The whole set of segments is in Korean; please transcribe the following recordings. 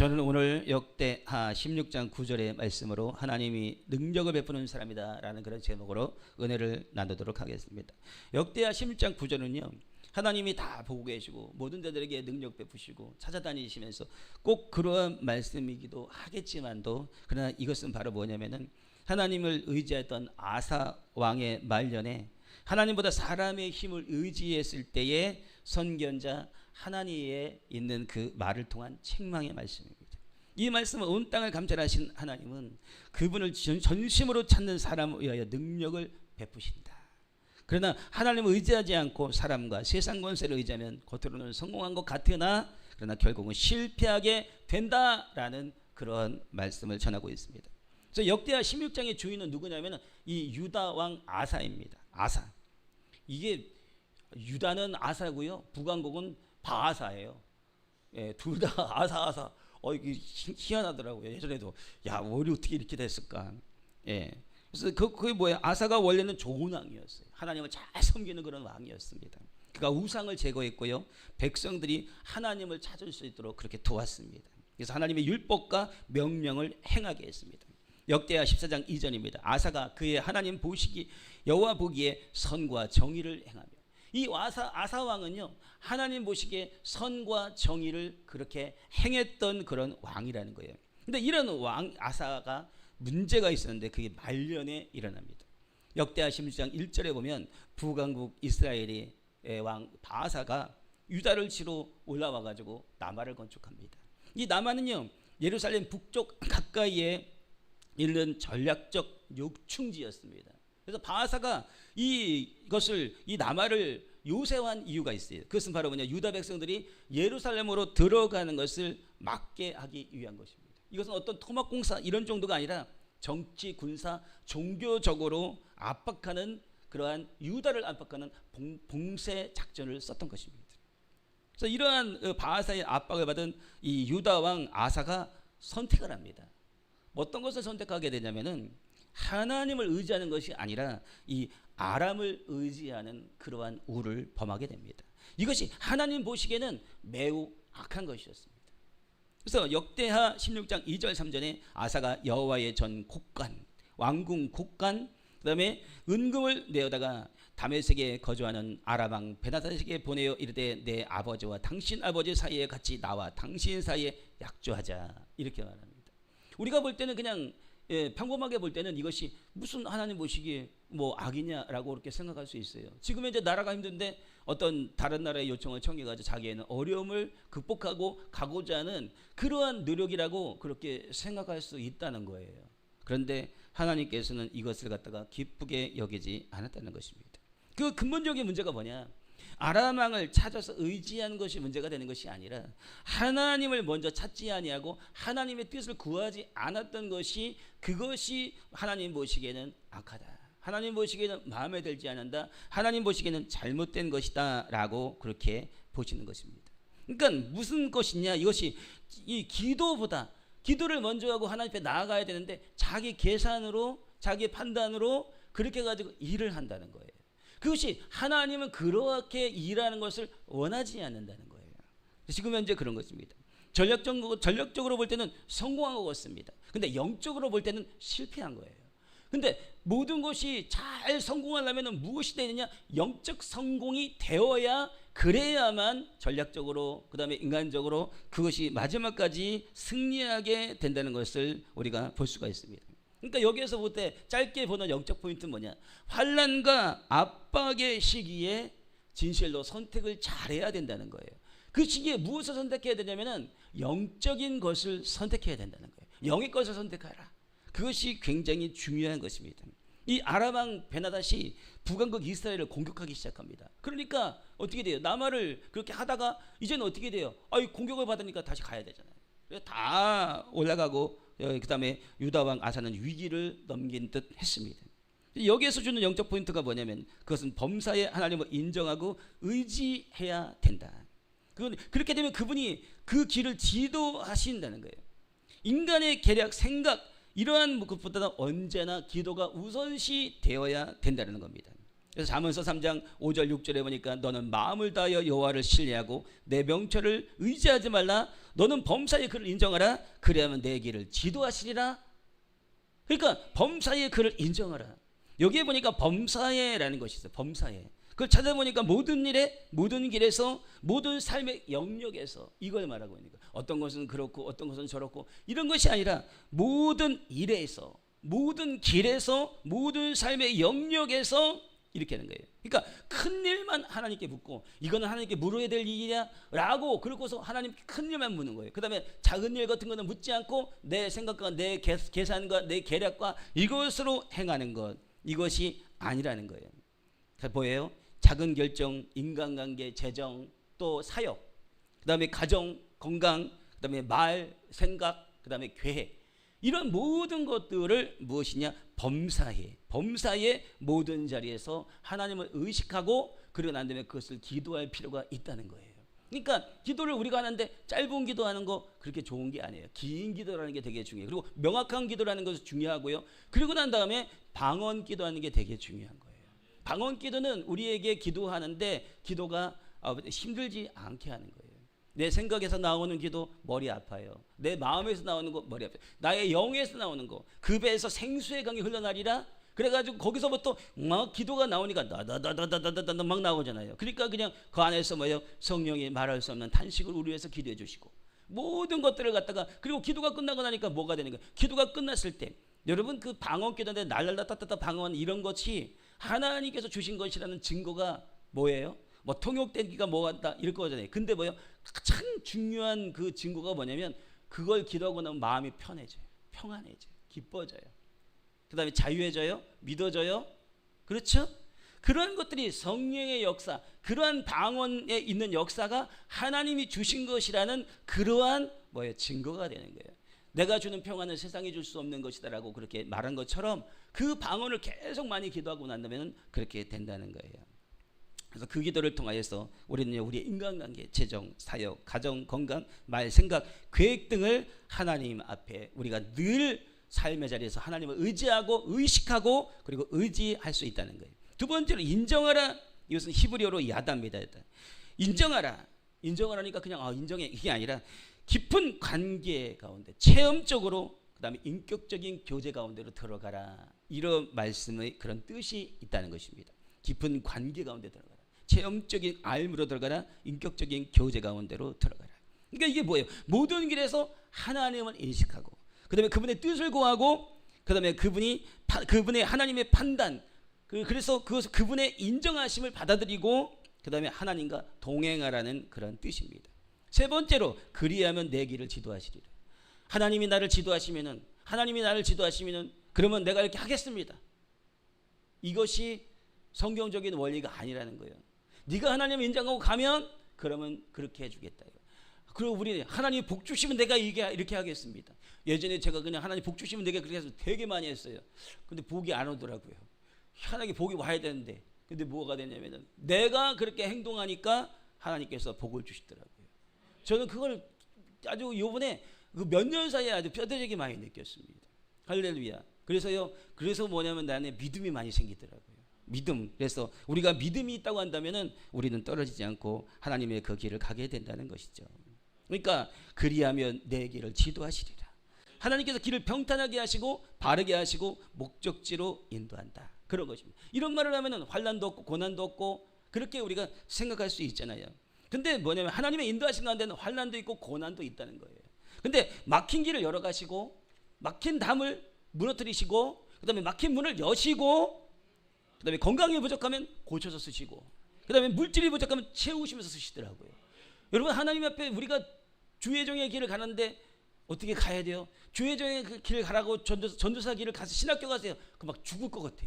저는 오늘 역대하 16장 9절의 말씀으로 하나님이 능력을 베푸는 사람이다 라는 그런 제목으로 은혜를 나누도록 하겠습니다. 역대하 16장 9절은요, 하나님이 다 보고 계시고 모든 자들에게 능력 베푸시고 찾아다니시면서 꼭 그러한 말씀이기도 하겠지만도, 그러나 이것은 바로 뭐냐면은 하나님을 의지했던 아사 왕의 말년에 하나님보다 사람의 힘을 의지했을 때의 선견자 하나님에 있는 그 말을 통한 책망의 말씀입니다. 이 말씀은 온 땅을 감찰하신 하나님은 그분을 전심으로 찾는 사람을 위하여 능력을 베푸신다. 그러나 하나님을 의지하지 않고 사람과 세상 권세를 의지하면 겉으로는 성공한 것 같으나 그러나 결국은 실패하게 된다라는 그런 말씀을 전하고 있습니다. 그래서 역대하 16장의 주인은 누구냐면 이 유다 왕 아사입니다. 아사. 이게 유다는 아사고요, 북왕국은 바아사예요. 예, 둘 다 아사. 이게 희한하더라고요. 예전에도 우리 어떻게 이렇게 됐을까? 예. 그래서 그게 뭐예요? 아사가 원래는 좋은 왕이었어요. 하나님을 잘 섬기는 그런 왕이었습니다. 그가 우상을 제거했고요, 백성들이 하나님을 찾을 수 있도록 그렇게 도왔습니다. 그래서 하나님의 율법과 명령을 행하게 했습니다. 역대하 14장 2절입니다. 아사가 그의 하나님 보시기 여호와 보기에 선과 정의를 행하며, 이 아사 왕은요, 하나님 보시기에 선과 정의를 그렇게 행했던 그런 왕이라는 거예요. 근데 이런 왕 아사가 문제가 있었는데 그게 말년에 일어납니다. 역대하 16장 1절에 보면 북왕국 이스라엘의 왕 바아사가 유다를 치러 올라와 가지고 남아를 건축합니다. 이 남아는요, 예루살렘 북쪽 가까이에 있는 전략적 요충지였습니다. 그래서 바아사가 이 남아를 요새한 이유가 있어요. 그것은 바로 유다 백성들이 예루살렘으로 들어가는 것을 막게 하기 위한 것입니다. 이것은 어떤 토막공사 이런 정도가 아니라 정치, 군사, 종교적으로 압박하는, 그러한 유다를 압박하는 봉쇄 작전을 썼던 것입니다. 그래서 이러한 바아사의 압박을 받은 이 유다 왕 아사가 선택을 합니다. 어떤 것을 선택하게 되냐면은 하나님을 의지하는 것이 아니라 이 아람을 의지하는 그러한 우를 범하게 됩니다. 이것이 하나님 보시기에는 매우 악한 것이었습니다. 그래서 역대하 16장 2절 3절에 아사가 여호와의 전 곡간, 왕궁 곡간, 그 다음에 은금을 내어다가 다메섹에 거주하는 아람 왕 베나다에게 보내어 이르되 내 아버지와 당신 아버지 사이에 같이 나와 당신 사이에 약조하자, 이렇게 말합니다. 우리가 볼 때는 그냥 평범하게 볼 때는 이것이 무슨 하나님 보시기에 악이냐라고 그렇게 생각할 수 있어요. 지금 이제 나라가 힘든데 어떤 다른 나라의 요청을 청해가지고 자기에는 어려움을 극복하고 가고자 하는 그러한 노력이라고 그렇게 생각할 수 있다는 거예요. 그런데 하나님께서는 이것을 갖다가 기쁘게 여기지 않았다는 것입니다. 그 근본적인 문제가 뭐냐? 아람 왕을 찾아서 의지하는 것이 문제가 되는 것이 아니라 하나님을 먼저 찾지 아니하고 하나님의 뜻을 구하지 않았던 것이, 그것이 하나님 보시기에는 악하다, 하나님 보시기에는 마음에 들지 않는다, 하나님 보시기에는 잘못된 것이다 라고 그렇게 보시는 것입니다. 그러니까 무슨 것이냐, 이것이 이 기도를 먼저 하고 하나님 앞에 나아가야 되는데 자기 계산으로, 자기 판단으로 그렇게 가지고 일을 한다는 거예요. 그것이 하나님은 그렇게 일하는 것을 원하지 않는다는 거예요. 지금 현재 그런 것입니다. 전략적으로 볼 때는 성공한 것 같습니다. 근데 영적으로 볼 때는 실패한 거예요. 근데 모든 것이 잘 성공하려면 무엇이 되느냐? 영적 성공이 되어야, 그래야만 전략적으로, 그 다음에 인간적으로 그것이 마지막까지 승리하게 된다는 것을 우리가 볼 수가 있습니다. 그러니까 여기에서 볼 때 짧게 보는 영적 포인트는 뭐냐? 환난과 압박의 시기에 진실로 선택을 잘해야 된다는 거예요. 그 시기에 무엇을 선택해야 되냐면은 영적인 것을 선택해야 된다는 거예요. 영의 것을 선택하라. 그것이 굉장히 중요한 것입니다. 이 아람 왕 베나닷이 북왕국 이스라엘을 공격하기 시작합니다. 그러니까 어떻게 돼요? 남아를 그렇게 하다가 이제는 어떻게 돼요? 공격을 받으니까 다시 가야 되잖아요. 다 올라가고, 그 다음에 유다 왕 아사는 위기를 넘긴 듯 했습니다. 여기에서 주는 영적 포인트가 뭐냐면 그것은 범사에 하나님을 인정하고 의지해야 된다. 그렇게 되면 그분이 그 길을 지도하신다는 거예요. 인간의 계략, 생각 이러한 것보다는 언제나 기도가 우선시 되어야 된다는 겁니다. 그래서 잠언서 3장 5절 6절에 보니까 너는 마음을 다하여 여호와를 신뢰하고 내 명철을 의지하지 말라. 너는 범사에 그를 인정하라. 그래야만 내 길을 지도하시리라. 그러니까 범사에 그를 인정하라. 여기에 보니까 범사에라는 것이 있어요. 범사에. 그걸 찾아보니까 모든 일에, 모든 길에서, 모든 삶의 영역에서 이걸 말하고 있는 거예요. 어떤 것은 그렇고 어떤 것은 저렇고 이런 것이 아니라 모든 일에서, 모든 길에서, 모든 삶의 영역에서 이렇게 하는 거예요. 그러니까 큰 일만 하나님께 묻고 이거는 하나님께 물어야 될 일이냐 라고 그러고서 하나님께 큰 일만 묻는 거예요. 그 다음에 작은 일 같은 거는 묻지 않고 내 생각과 내 계산과 내 계략과 이것으로 행하는 것, 이것이 아니라는 거예요. 뭐예요? 작은 결정, 인간관계, 재정, 또 사역, 그 다음에 가정, 건강, 그 다음에 말, 생각, 그 다음에 계획, 이런 모든 것들을 무엇이냐? 범사의 모든 자리에서 하나님을 의식하고 그러고 난 다음에 그것을 기도할 필요가 있다는 거예요. 그러니까 기도를 우리가 하는데 짧은 기도하는 거 그렇게 좋은 게 아니에요. 긴 기도라는 게 되게 중요해요. 그리고 명확한 기도라는 것이 중요하고요. 그리고 난 다음에 방언 기도하는 게 되게 중요한 거예요. 방언 기도는 우리에게 기도하는데 기도가 힘들지 않게 하는 거예요. 내 생각에서 나오는 기도 머리 아파요. 내 마음에서 나오는 거 머리 아파요. 나의 영에서 나오는 거, 그 배에서 생수의 강이 흘러나리라. 그래가지고 거기서부터 막 기도가 나오니까 나다다다다다다 막 나오잖아요. 그러니까 그냥 그 안에서 뭐예요? 성령이 말할 수 없는 탄식을 우리 위해서 기도해 주시고 모든 것들을 갖다가, 그리고 기도가 끝나고 나니까 뭐가 되는 거예요? 기도가 끝났을 때 여러분 그 방언 기도인데 날랄라 따따따 방언 이런 것이 하나님께서 주신 것이라는 증거가 뭐예요? 뭐 통역되기가 뭐다 이럴 거잖아요. 근데 뭐요? 가장 중요한 그 증거가 뭐냐면 그걸 기도하고 나면 마음이 편해져요. 평안해져요. 기뻐져요. 그 다음에 자유해져요. 믿어져요. 그렇죠? 그런 것들이 성령의 역사, 그러한 방언에 있는 역사가 하나님이 주신 것이라는 그러한 뭐예요? 증거가 되는 거예요. 내가 주는 평안은 세상이 줄 수 없는 것이다라고 그렇게 말한 것처럼 그 방언을 계속 많이 기도하고 난다면 그렇게 된다는 거예요. 그래서 그 기도를 통하여서 우리는 우리의 인간관계, 재정, 사역, 가정, 건강, 말, 생각, 계획 등을 하나님 앞에 우리가 늘 삶의 자리에서 하나님을 의지하고 의식하고 그리고 의지할 수 있다는 거예요. 두 번째로 인정하라. 이것은 히브리어로 야다입니다. 인정하라. 인정하라니까 그냥 인정해 이게 아니라 깊은 관계 가운데 체험적으로, 그 다음에 인격적인 교제 가운데로 들어가라. 이런 말씀의 그런 뜻이 있다는 것입니다. 깊은 관계 가운데 들어가라. 체험적인 알므로 들어가라. 인격적인 교제 가운데로 들어가라. 그러니까 이게 뭐예요? 모든 길에서 하나님을 인식하고 그 다음에 그분의 뜻을 구하고 그 다음에 그분의 하나님의 판단, 그래서 그분의 인정하심을 받아들이고 그 다음에 하나님과 동행하라는 그런 뜻입니다. 세 번째로 그리하면 내 길을 지도하시리라. 하나님이 나를 지도하시면은, 하나님이 나를 지도하시면은 그러면 내가 이렇게 하겠습니다. 이것이 성경적인 원리가 아니라는 거예요. 네가 하나님을 인정하고 가면 그러면 그렇게 해주겠다. 그리고 우리 하나님이 복 주시면 내가 이렇게 하겠습니다. 예전에 제가 그냥 하나님 복 주시면 내가 그렇게 해서 되게 많이 했어요. 근데 복이 안 오더라고요. 하나님께 복이 와야 되는데, 근데 뭐가 되냐면은 내가 그렇게 행동하니까 하나님께서 복을 주시더라고요. 저는 그걸 아주 요번에 그 몇 년 사이에 아주 뼈대리게 많이 느꼈습니다. 할렐루야. 그래서 뭐냐면 나는 믿음이 많이 생기더라고요. 믿음. 그래서 우리가 믿음이 있다고 한다면은 우리는 떨어지지 않고 하나님의 그 길을 가게 된다는 것이죠. 그러니까 그리하면 내 길을 지도하시리라. 하나님께서 길을 평탄하게 하시고 바르게 하시고 목적지로 인도한다. 그런 것입니다. 이런 말을 하면은 환난도 없고 고난도 없고 그렇게 우리가 생각할 수 있잖아요. 근데 뭐냐면 하나님의 인도하신 가운데는 환난도 있고 고난도 있다는 거예요. 근데 막힌 길을 열어 가시고 막힌 담을 무너뜨리시고 그다음에 막힌 문을 여시고 그다음에 건강이 부족하면 고쳐서 쓰시고 그다음에 물질이 부족하면 채우시면서 쓰시더라고요. 여러분 하나님 앞에 우리가 주의 종의 길을 가는데 어떻게 가야 돼요? 주의 종의 그 길을 가라고 전도사 길을 가서 신학교 가세요. 그 막 죽을 것 같아.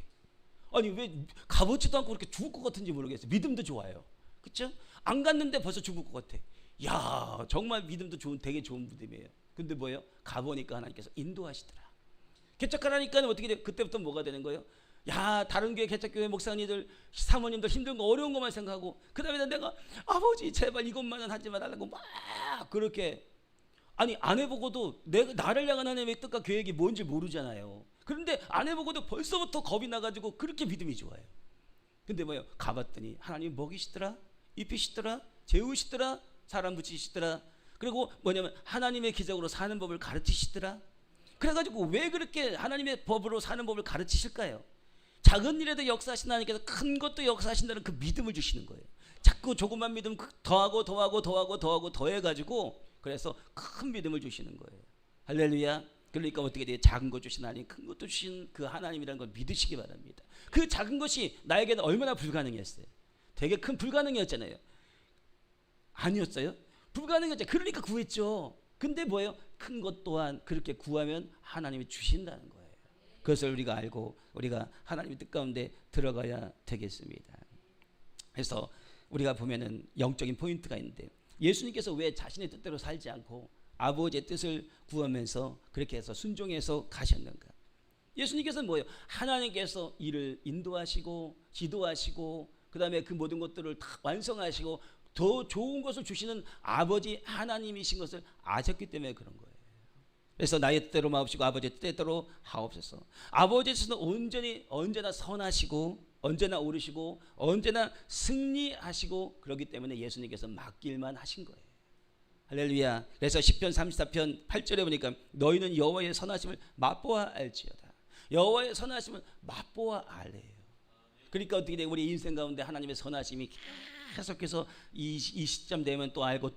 아니 왜 가보지도 않고 그렇게 죽을 것 같은지 모르겠어요. 믿음도 좋아요. 그렇죠? 안 갔는데 벌써 죽을 것 같아. 야 정말 믿음도 되게 좋은 믿음이에요. 근데 뭐예요? 가보니까 하나님께서 인도하시더라. 개척하라니까 어떻게 돼? 그때부터 뭐가 되는 거예요? 야 다른 교회 개척교회 목사님들 사모님들 힘든 거 어려운 것만 생각하고 그 다음에 내가 아버지 제발 이것만은 하지 말라고 막 그렇게 아니 안 해보고도 나를 향한 하나님의 뜻과 계획이 뭔지 모르잖아요. 그런데 안 해보고도 벌써부터 겁이 나가지고 그렇게 믿음이 좋아요. 근데 뭐예요? 가봤더니 하나님 먹이시더라, 입히시더라, 재우시더라, 사람 붙이시더라. 그리고 뭐냐면 하나님의 기적으로 사는 법을 가르치시더라. 그래가지고 왜 그렇게 하나님의 법으로 사는 법을 가르치실까요? 작은 일에도 역사하신 하나님께서 큰 것도 역사하신다는 그 믿음을 주시는 거예요. 자꾸 조금만 믿음 더하고 더해가지고 그래서 큰 믿음을 주시는 거예요. 할렐루야. 그러니까 어떻게 돼요? 작은 것 주신 하나님, 큰 것도 주신 그 하나님이라는 걸 믿으시기 바랍니다. 그 작은 것이 나에게는 얼마나 불가능했어요. 되게 큰 불가능이었잖아요. 아니었어요? 불가능했죠. 그러니까 구했죠. 근데 뭐예요? 큰 것 또한 그렇게 구하면 하나님이 주신다는 거예요. 그것을 우리가 알고 우리가 하나님의 뜻 가운데 들어가야 되겠습니다. 그래서 우리가 보면은 영적인 포인트가 있는데, 예수님께서 왜 자신의 뜻대로 살지 않고 아버지의 뜻을 구하면서 그렇게 해서 순종해서 가셨는가? 예수님께서는 뭐예요? 하나님께서 이를 인도하시고 지도하시고 그 다음에 그 모든 것들을 다 완성하시고 더 좋은 것을 주시는 아버지 하나님이신 것을 아셨기 때문에 그런 거예요. 그래서 나의 뜻대로 마옵시고 아버지의 뜻대로 하옵소서. 아버지의 뜻은 온전히 언제나 선하시고 언제나 오르시고 언제나 승리하시고 그렇기 때문에 예수님께서 맡길만 하신 거예요. 할렐루야. 그래서 시편 34편 8절에 보니까 너희는 여호와의 선하심을 맛보아 알지어다. 여호와의 선하심을 맛보아 알래요. 그러니까 어떻게 돼? 우리 인생 가운데 하나님의 선하심이 계속해서 이 시점 되면 또 알고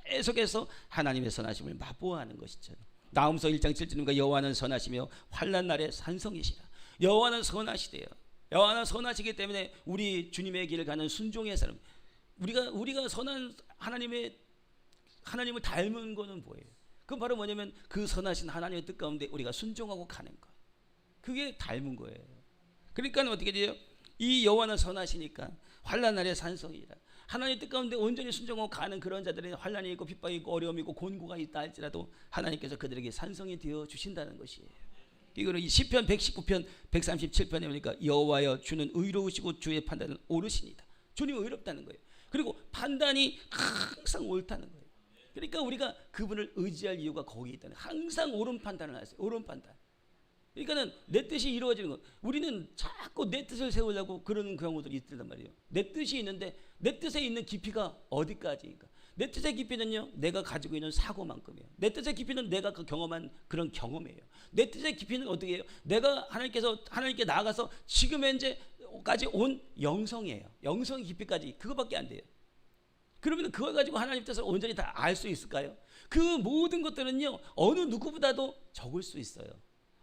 계속해서 하나님의 선하심을 맛보아하는 것이죠. 나훔서 1장 7절인가 여호와는 선하시며 환난 날에 산성이시라. 여호와는 선하시대요. 여호와는 선하시기 때문에 우리 주님의 길을 가는 순종의 사람, 우리가 선한 하나님을 닮은 거는 뭐예요? 그건 바로 뭐냐면 그 선하신 하나님의 뜻 가운데 우리가 순종하고 가는 것. 그게 닮은 거예요. 그러니까 어떻게 돼요? 이 여호와는 선하시니까 환난 날에 산성이라. 하나님의 뜻 가운데 온전히 순종하고 가는 그런 자들은 환난이 있고 핍박이 있고 어려움이 있고 곤고가 있다 할지라도 하나님께서 그들에게 산성이 되어 주신다는 것이에요. 이거는 시편 119편 137편에 보니까 여호와여 주는 의로우시고 주의 판단은 옳으시니다. 주님은 의롭다는 거예요. 그리고 판단이 항상 옳다는 거예요. 그러니까 우리가 그분을 의지할 이유가 거기에 있다는 거예요. 항상 옳은 판단을 하세요. 옳은 판단. 그러니까는 내 뜻이 이루어지는 것. 우리는 자꾸 내 뜻을 세우려고 그러는 경우들이 있단 말이에요. 내 뜻이 있는데 내 뜻에 있는 깊이가 어디까지인가? 내 뜻의 깊이는요, 내가 가지고 있는 사고만큼이에요. 내 뜻의 깊이는 내가 경험한 그런 경험이에요. 내 뜻의 깊이는 어떻게 해요? 내가 하나님께 나아가서 지금 현재까지 온 영성이에요. 영성의 깊이까지 그거밖에 안 돼요. 그러면 그걸 가지고 하나님 뜻을 온전히 다 알 수 있을까요? 그 모든 것들은요, 어느 누구보다도 적을 수 있어요.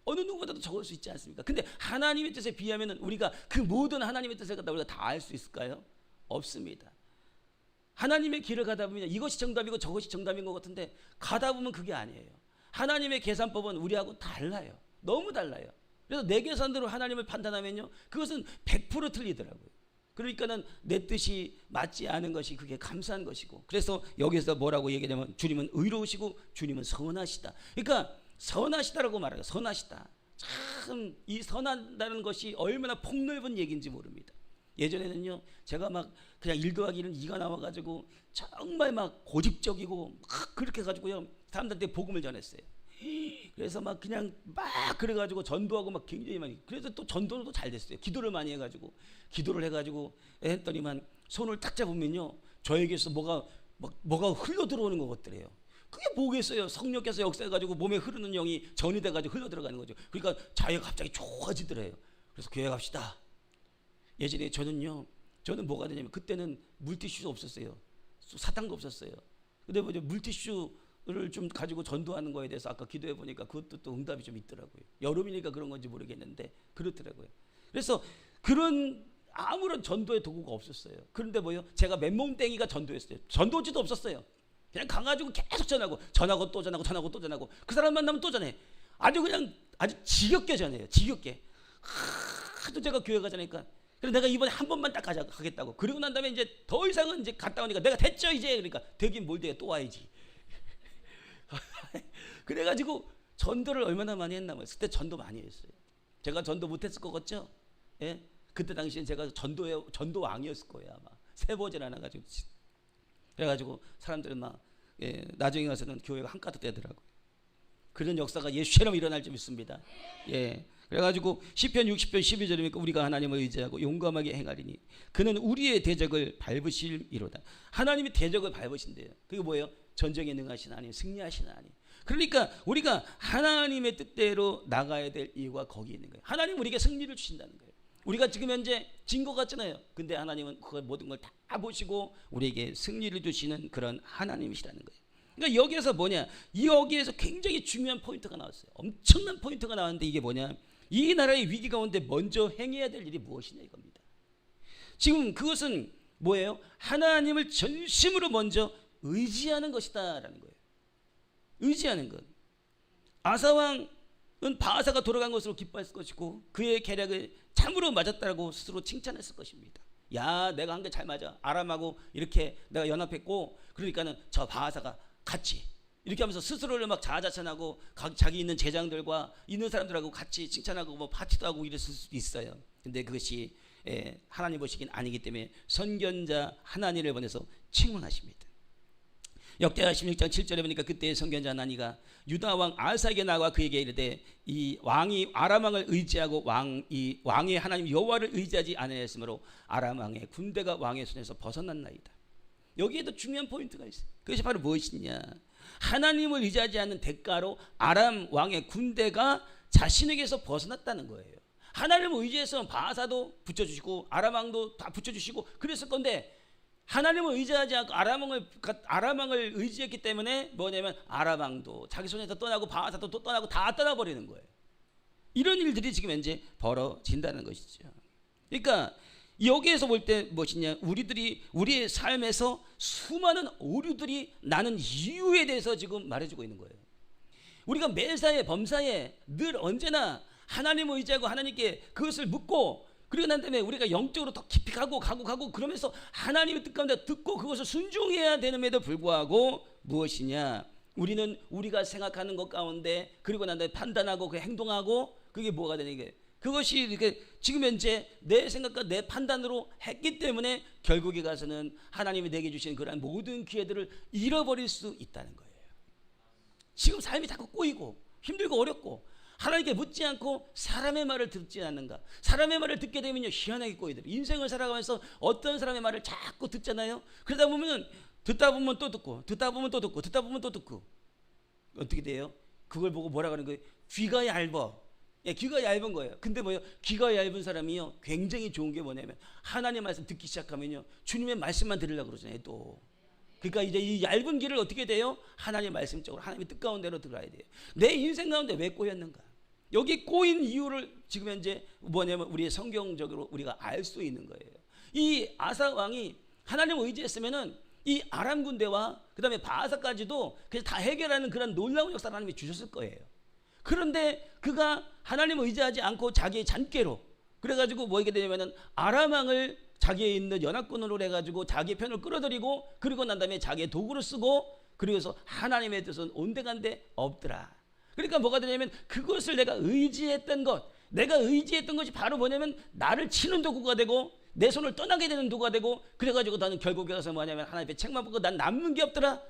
어느 누구보다도 적을 수 있지 않습니까? 근데 하나님의 뜻에 비하면 우리가 그 모든 하나님의 뜻을 갖다 우리가 다 알 수 있을까요? 없습니다. 하나님의 길을 가다 보면 이것이 정답이고 저것이 정답인 것 같은데 가다 보면 그게 아니에요. 하나님의 계산법은 우리하고 달라요. 너무 달라요. 그래서 내 계산대로 하나님을 판단하면요, 그것은 100% 틀리더라고요. 그러니까는 내 뜻이 맞지 않은 것이 그게 감사한 것이고, 그래서 여기서 뭐라고 얘기하냐면 주님은 의로우시고 주님은 선하시다. 그러니까 선하시다라고 말해요. 선하시다. 참 이 선하다는 것이 얼마나 폭넓은 얘기인지 모릅니다. 예전에는요, 제가 막 그냥 1 더하기 1은 2가 나와가지고 정말 막 고집적이고 막 그렇게 해가지고요, 사람들한테 복음을 전했어요. 그래서 막 그냥 막 그래가지고 전도하고 막 굉장히 많이, 그래서 또 전도도 잘 됐어요. 기도를 많이 해가지고 했더니만 손을 딱 잡으면요, 저에게서 뭐가 흘러 들어오는 것 같더래요. 그게 뭐겠어요? 성령께서 역사해가지고 몸에 흐르는 영이 전이 돼가지고 흘러 들어가는 거죠. 그러니까 자기가 갑자기 좋아지더래요. 그래서 교회 갑시다. 예전에 저는 뭐가 되냐면 그때는 물티슈도 없었어요. 사탕도 없었어요. 근데 뭐 물티슈를 좀 가지고 전도하는 거에 대해서 아까 기도해 보니까 그것도 또 응답이 좀 있더라고요. 여름이니까 그런 건지 모르겠는데 그렇더라고요. 그래서 그런 아무런 전도의 도구가 없었어요. 그런데 제가 맨몸땡이가 전도했어요. 전도지도 없었어요. 그냥 가가지고 계속 전하고 또 전하고 그 사람 만나면 또 전해. 아주 지겹게 전해요. 지겹게. 하도 제가 교회 가자니까. 그래서 내가 이번에 한 번만 딱 가겠다고. 그리고 난 다음에 이제 더 이상은 이제 갔다 오니까 내가 됐죠 이제. 그러니까 되긴 뭘 돼, 또 와야지. 그래가지고 전도를 얼마나 많이 했나. 그때 전도 많이 했어요. 제가 전도 못했을 것 같죠? 예? 그때 당시엔 제가 전도 왕이었을 거예요 아마. 세보질 않아가지고. 그래가지고 사람들은 나중에 가서는 교회가 한가득 되더라고요. 그런 역사가 예수처럼 일어날 줄 믿습니다. 예. 그래가지고 시편 60편 12절이니까 우리가 하나님을 의지하고 용감하게 행하리니 그는 우리의 대적을 밟으실이로다. 하나님이 대적을 밟으신대요. 그게 뭐예요? 전쟁에 능하신 하나님, 승리하신 하나님. 그러니까 우리가 하나님의 뜻대로 나가야 될 이유가 거기 있는 거예요. 하나님 우리에게 승리를 주신다는 거예요. 우리가 지금 현재 진 것 같잖아요. 근데 하나님은 그 모든 걸 다 보시고 우리에게 승리를 주시는 그런 하나님이시라는 거예요. 그러니까 여기에서 뭐냐? 여기에서 굉장히 중요한 포인트가 나왔어요. 엄청난 포인트가 나왔는데 이게 뭐냐? 이 나라의 위기 가운데 먼저 행해야 될 일이 무엇이냐 이겁니다. 지금 그것은 뭐예요? 하나님을 전심으로 먼저 의지하는 것이다라는 거예요. 의지하는 것. 아사왕은 바하사가 돌아간 것으로 기뻐했을 것이고 그의 계략을 참으로 맞았다고 스스로 칭찬했을 것입니다. 야, 내가 한 게 잘 맞아. 아람하고 이렇게 내가 연합했고 그러니까는 저 바하사가 같이 이렇게 하면서 스스로를 막 자아자찬하고 자기 있는 제장들과 있는 사람들하고 같이 칭찬하고 뭐 파티도 하고 이랬을 수도 있어요. 근데 그것이 하나님 보시기엔 아니기 때문에 선견자 하나니를 보내서 책망하십니다. 역대하 16장 7절에 보니까 그때 선견자 하나니가 유다 왕 아사에게 나와 그에게 이르되 이 왕이 아람 왕을 의지하고 왕의 하나님 여호와를 의지하지 아니하였으므로 아람 왕의 군대가 왕의 손에서 벗어났나이다. 여기에도 중요한 포인트가 있어요. 그것이 바로 무엇이냐? 하나님을 의지하지 않는 대가로 아람 왕의 군대가 자신에게서 벗어났다는 거예요. 하나님을 의지해서 바하사도 붙여주시고 아람 왕도 다 붙여주시고 그랬을 건데 하나님을 의지하지 않고 아람 왕을 의지했기 때문에 뭐냐면 아람 왕도 자기 손에서 떠나고 바하사도 또 떠나고 다 떠나버리는 거예요. 이런 일들이 지금 현재 벌어진다는 것이죠. 그러니까 여기에서 볼 때 무엇이냐? 우리의 삶에서 수많은 오류들이 나는 이유에 대해서 지금 말해주고 있는 거예요. 우리가 매사에 범사에 늘 언제나 하나님을 의지하고 하나님께 그것을 묻고 그리고 난 다음에 우리가 영적으로 더 깊이 가고 그러면서 하나님의 뜻 가운데 듣고 그것을 순종해야 되는데도 불구하고 무엇이냐? 우리는 우리가 생각하는 것 가운데 그리고 난 다음에 판단하고 그 행동하고 그게 뭐가 되는 게 그것이 이렇게 지금 현재 내 생각과 내 판단으로 했기 때문에 결국에 가서는 하나님이 내게 주신 그러한 모든 기회들을 잃어버릴 수 있다는 거예요. 지금 삶이 자꾸 꼬이고 힘들고 어렵고 하나님께 묻지 않고 사람의 말을 듣지 않는가? 사람의 말을 듣게 되면요 희한하게 꼬이더라고요. 인생을 살아가면서 어떤 사람의 말을 자꾸 듣잖아요. 그러다 보면 듣다 보면 또 듣고 듣다 보면 또 듣고 듣다 보면 또 듣고 어떻게 돼요? 그걸 보고 뭐라 그러는 거예요? 귀가 얇아. 예, 귀가 얇은 거예요. 근데 뭐예요? 귀가 얇은 사람이요 굉장히 좋은 게 뭐냐면 하나님 말씀 듣기 시작하면요 주님의 말씀만 들으려고 그러잖아요. 또 그러니까 이제 이 얇은 길을 어떻게 돼요? 하나님의 말씀 쪽으로 하나님의 뜻 가운데로 들어야 돼요. 내 인생 가운데 왜 꼬였는가? 여기 꼬인 이유를 지금 현재 뭐냐면 우리의 성경적으로 우리가 알 수 있는 거예요. 이 아사 왕이 하나님을 의지했으면은 이 아람 군대와 그 다음에 바하사까지도 그래서 다 해결하는 그런 놀라운 역사를 하나님이 주셨을 거예요. 그런데 그가 하나님을 의지하지 않고 자기의 잔꾀로 그래가지고 뭐 이게 되냐면은 아람 왕을 자기의 있는 연합군으로 해가지고 자기의 편을 끌어들이고 그리고 난 다음에 자기의 도구를 쓰고 그리고서 하나님의 뜻은 온데간데 없더라. 그러니까 뭐가 되냐면 그것을 내가 의지했던 것이 바로 뭐냐면 나를 치는 도구가 되고 내 손을 떠나게 되는 도구가 되고 그래가지고 나는 결국에 가서 뭐냐면 하나님의 책만 보고 난 남는 게 없더라.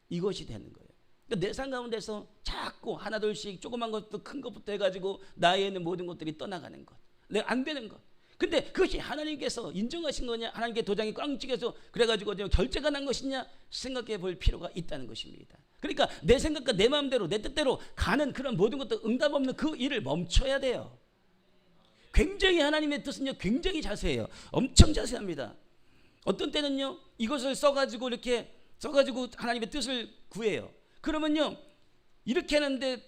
이것이 되는 거예요. 그러니까 내 삶 가운데서 자꾸 하나둘씩 조그만 것부터 큰 것부터 해가지고 나에 있는 모든 것들이 떠나가는 것, 내가 안 되는 것. 근데 그것이 하나님께서 인정하신 거냐, 하나님께 도장이 꽝 찍혀서 그래가지고 결제가 난 것이냐 생각해 볼 필요가 있다는 것입니다. 그러니까 내 생각과 내 마음대로 내 뜻대로 가는 그런 모든 것도 응답 없는 그 일을 멈춰야 돼요. 굉장히 하나님의 뜻은요 굉장히 자세해요. 엄청 자세합니다. 어떤 때는요 이것을 써가지고 이렇게 써가지고 하나님의 뜻을 구해요. 그러면요 이렇게 했는데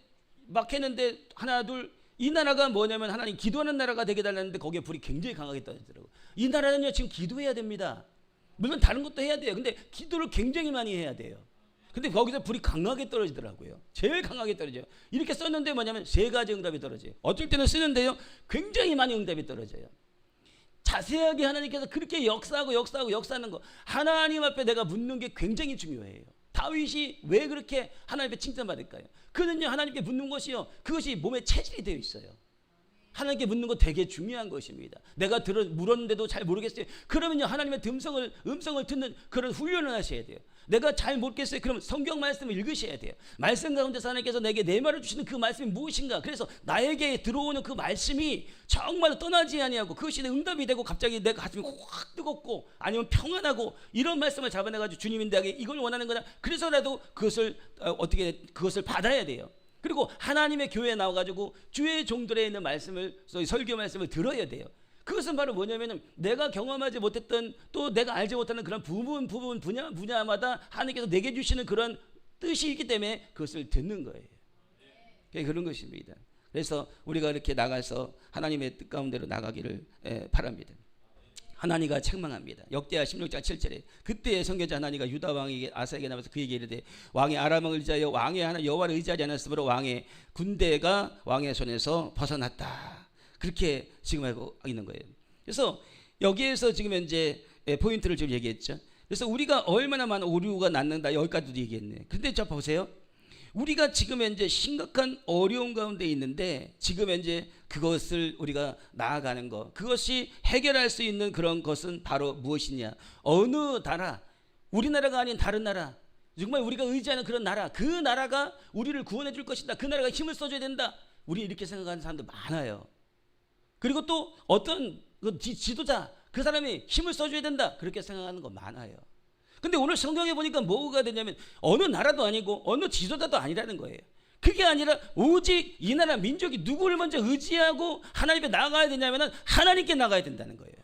막 했는데 하나 둘 이 나라가 뭐냐면 하나님 기도하는 나라가 되게 달라는데 거기에 불이 굉장히 강하게 떨어지더라고요. 이 나라는요 지금 기도해야 됩니다. 물론 다른 것도 해야 돼요. 근데 기도를 굉장히 많이 해야 돼요. 근데 거기서 불이 강하게 떨어지더라고요. 제일 강하게 떨어져요. 이렇게 썼는데 뭐냐면 3가지 응답이 떨어져요. 어쩔 때는 쓰는데요 굉장히 많이 응답이 떨어져요. 자세하게 하나님께서 그렇게 역사하는 거 하나님 앞에 내가 묻는 게 굉장히 중요해요. 다윗이 왜 그렇게 하나님 앞에 칭찬받을까요? 그는요 하나님께 묻는 것이요 그것이 몸에 체질이 되어 있어요. 하나님께 묻는 거 되게 중요한 것입니다. 내가 물었는데도 잘 모르겠어요. 그러면요, 하나님의 음성을 듣는 그런 훈련을 하셔야 돼요. 내가 잘 모르겠어요. 그러면 성경 말씀을 읽으셔야 돼요. 말씀 가운데서 하나님께서 내게 내 말을 주시는 그 말씀이 무엇인가. 그래서 나에게 들어오는 그 말씀이 정말 떠나지 아니하고 그것이 응답이 되고 갑자기 내 가슴이 확 뜨겁고 아니면 평안하고 이런 말씀을 잡아내가지고 주님이 내게 이걸 원하는 거다. 그래서라도 그것을 그것을 받아야 돼요. 그리고 하나님의 교회에 나와가지고 주의 종들에 있는 말씀을, 설교 말씀을 들어야 돼요. 그것은 바로 뭐냐면은 내가 경험하지 못했던 또 내가 알지 못하는 그런 분야마다 하나님께서 내게 주시는 그런 뜻이 있기 때문에 그것을 듣는 거예요. 그런 것입니다. 그래서 우리가 이렇게 나가서 하나님의 뜻 가운데로 나가기를 바랍니다. 하나니가 책망합니다. 역대하 16장 7절에 그때 선교자 하나니가 유다 왕에게 아사에게 나와서 그에게 이르되 왕이 아람을 의지하여 왕의 하나 여호와를 의지하지 않았으므로 왕의 군대가 왕의 손에서 벗어났다. 그렇게 지금 하고 있는 거예요. 그래서 여기에서 지금 현재 포인트를 지금 얘기했죠. 그래서 우리가 얼마나 많은 오류가 났는다 여기까지도 얘기했네. 근데 자 보세요. 우리가 지금 현재 심각한 어려움 가운데 있는데 지금 현재 그것을 우리가 나아가는 것, 그것이 해결할 수 있는 그런 것은 바로 무엇이냐? 어느 나라, 우리나라가 아닌 다른 나라, 정말 우리가 의지하는 그런 나라, 그 나라가 우리를 구원해 줄 것이다. 그 나라가 힘을 써줘야 된다. 우리 이렇게 생각하는 사람들 많아요. 그리고 또 어떤 지도자, 그 사람이 힘을 써줘야 된다. 그렇게 생각하는 거 많아요. 근데 오늘 성경에 보니까 뭐가 되냐면 어느 나라도 아니고 어느 지도자도 아니라는 거예요. 그게 아니라 오직 이 나라 민족이 누구를 먼저 의지하고 하나님 앞에 나가야 되냐면 하나님께 나가야 된다는 거예요.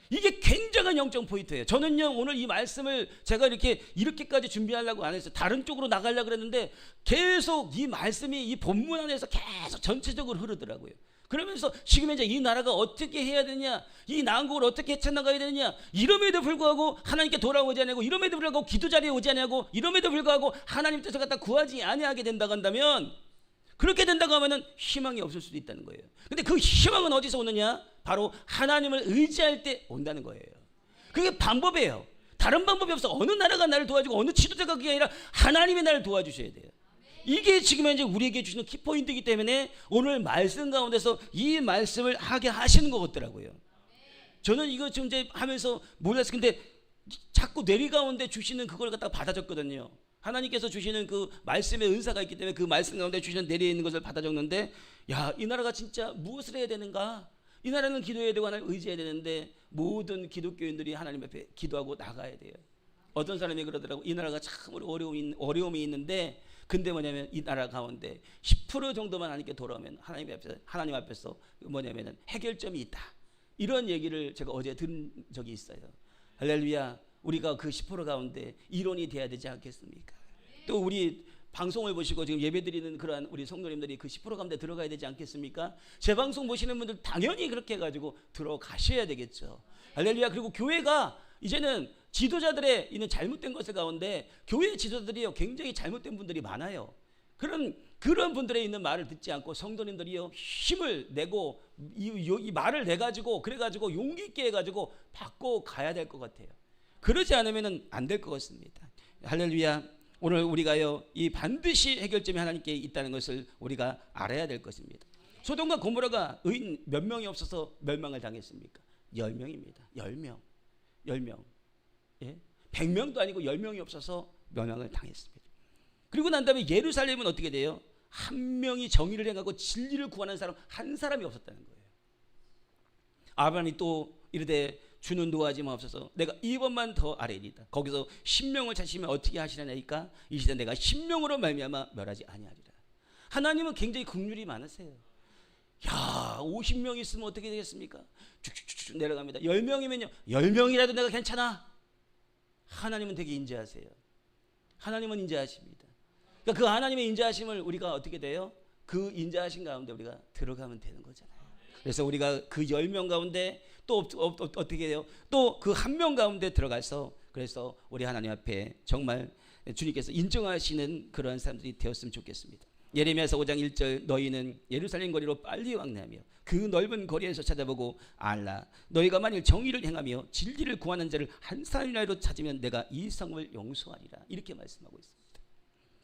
이게 굉장한 영적 포인트예요. 저는요 오늘 이 말씀을 제가 이렇게까지 준비하려고 안 했어요. 다른 쪽으로 나가려고 그랬는데 계속 이 말씀이 이 본문 안에서 계속 전체적으로 흐르더라고요. 그러면서 지금 이제 이 나라가 어떻게 해야 되냐, 이 난국을 어떻게 헤쳐나가야 되느냐, 이럼에도 불구하고 하나님께 돌아오지 않냐고, 이럼에도 불구하고 기도 자리에 오지 않냐고, 이럼에도 불구하고 하나님 뜻을 갖다 구하지 아니하게 된다고 한다면, 그렇게 된다고 하면은 희망이 없을 수도 있다는 거예요. 근데 그 희망은 어디서 오느냐? 바로 하나님을 의지할 때 온다는 거예요. 그게 방법이에요. 다른 방법이 없어. 어느 나라가 나를 도와주고 어느 지도자가 그게 아니라 하나님이 나를 도와주셔야 돼요. 이게 지금 현재 우리에게 주시는 키포인트이기 때문에 오늘 말씀 가운데서 이 말씀을 하게 하시는 것 같더라고요. 저는 이거 지금 이제 하면서 몰랐어요. 근데 자꾸 뇌리 가운데 주시는 그걸 갖다가 받아줬거든요. 하나님께서 주시는 그 말씀의 은사가 있기 때문에 그 말씀 가운데 주시는 뇌리에 있는 것을 받아 적는데, 야, 이 나라가 진짜 무엇을 해야 되는가? 이 나라는 기도해야 되고 하나님 의지해야 되는데 모든 기독교인들이 하나님 앞에 기도하고 나가야 돼요. 어떤 사람이 그러더라고. 이 나라가 참으로 어려움이 있는데, 근데 뭐냐면 이 나라 가운데 10% 정도만 하나님께 돌아오면 하나님 앞에서 뭐냐면은 해결점이 있다. 이런 얘기를 제가 어제 들은 적이 있어요. 할렐루야. 우리가 그 10% 가운데 이론이 돼야 되지 않겠습니까? 또 우리 방송을 보시고 지금 예배드리는 그러한 우리 성도님들이 그 10% 가운데 들어가야 되지 않겠습니까? 제 방송 보시는 분들 당연히 그렇게 해가지고 들어가셔야 되겠죠. 할렐루야. 그리고 교회가 이제는 지도자들의 있는 잘못된 것을 가운데 교회 지도자들이요 굉장히 잘못된 분들이 많아요. 그런 분들의 있는 말을 듣지 않고 성도님들이요 힘을 내고 이 말을 내가지고 그래가지고 용기 있게 해가지고 받고 가야 될 것 같아요. 그러지 않으면 안 될 것 같습니다. 할렐루야. 오늘 우리가요 이 반드시 해결점이 하나님께 있다는 것을 우리가 알아야 될 것입니다. 소돔과 고모라가 의인 몇 명이 없어서 멸망을 당했습니까? 10명입니다. 10명. 예? 100명도 아니고 10명이 없어서 멸망을 당했습니다. 그리고 난 다음에 예루살렘은 어떻게 돼요? 한 명이 정의를 행하고 진리를 구하는 사람 한 사람이 없었다는 거예요. 아브라함이 또 이르되 주는 노하지 마옵소서. 내가 이번만 더 아뢰리이다. 거기서 10명을 찾으시면 어떻게 하시려니까 이 시대 내가 10명으로 말미암아 멸하지 아니하리라. 하나님은 굉장히 긍휼이 많으세요. 야, 50명 있으면 어떻게 되겠습니까? 쭉쭉쭉 내려갑니다. 10명이면요 10명이라도 내가 괜찮아. 하나님은 되게 인자하세요. 하나님은 인자하십니다. 그러니까 그 하나님의 인자하심을 우리가 어떻게 돼요? 그 인자하심 가운데 우리가 들어가면 되는 거잖아요. 그래서 우리가 그 10명 가운데 또 어떻게 돼요? 또 그 한 명 가운데 들어가서 그래서 우리 하나님 앞에 정말 주님께서 인정하시는 그런 사람들이 되었으면 좋겠습니다. 예레미야서 5장 1절 너희는 예루살렘 거리로 빨리 왕래하며 그 넓은 거리에서 찾아보고 알라 너희가 만일 정의를 행하며 진리를 구하는 자를 한 사람이라도 찾으면 내가 이 성읍을 용서하리라. 이렇게 말씀하고 있습니다.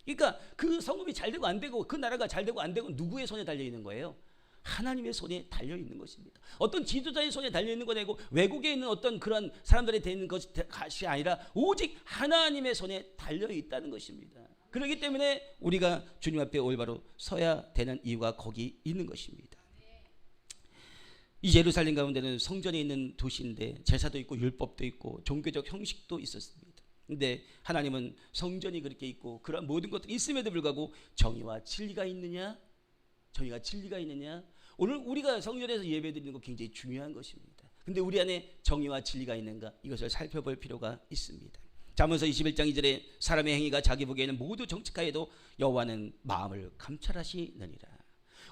그러니까 그 성읍이 잘 되고 안 되고 그 나라가 잘 되고 안 되고 누구의 손에 달려 있는 거예요? 하나님의 손에 달려 있는 것입니다. 어떤 지도자의 손에 달려 있는 것 아니고 외국에 있는 어떤 그런 사람들이 되는 것이 아니라 오직 하나님의 손에 달려 있다는 것입니다. 그렇기 때문에 우리가 주님 앞에 올바로 서야 되는 이유가 거기 있는 것입니다. 이 예루살렘 가운데는 성전에 있는 도시인데 제사도 있고 율법도 있고 종교적 형식도 있었습니다. 근데 하나님은 성전이 그렇게 있고 그런 모든 것들이 있음에도 불구하고 정의와 진리가 있느냐? 정의가 진리가 있느냐? 오늘 우리가 성전에서 예배드리는 거 굉장히 중요한 것입니다. 근데 우리 안에 정의와 진리가 있는가? 이것을 살펴볼 필요가 있습니다. 잠언서 21장 2절에 사람의 행위가 자기 보기에는 모두 정직하여도 여호와는 마음을 감찰하시느니라.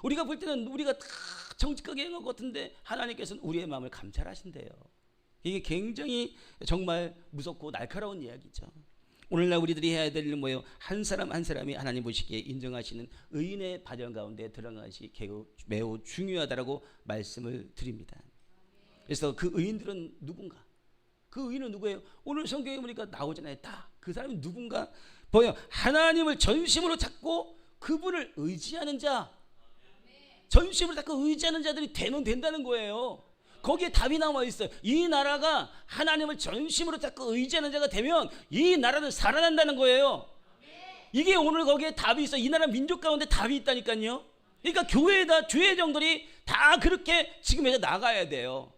우리가 볼 때는 우리가 다 정직하게 한 것 같은데 하나님께서는 우리의 마음을 감찰하신대요. 이게 굉장히 정말 무섭고 날카로운 이야기죠. 오늘날 우리들이 해야 될 일은 뭐예요? 한 사람 한 사람이 하나님 보시기에 인정하시는 의인의 바정 가운데 들어가는 것이 매우 중요하다라고 말씀을 드립니다. 그래서 그 의인들은 누군가? 그 의인은 누구예요? 오늘 성경에 보니까 나오잖아요. 딱 그 사람이 누군가? 뭐예요? 하나님을 전심으로 찾고 그분을 의지하는 자. 전심으로 찾고 의지하는 자들이 되면 된다는 거예요. 거기에 답이 나와 있어요. 이 나라가 하나님을 전심으로 찾고 의지하는 자가 되면 이 나라는 살아난다는 거예요. 이게 오늘 거기에 답이 있어요. 이 나라 민족 가운데 답이 있다니까요. 그러니까 교회에다 주의 정들이 다 그렇게 지금 해서 나가야 돼요.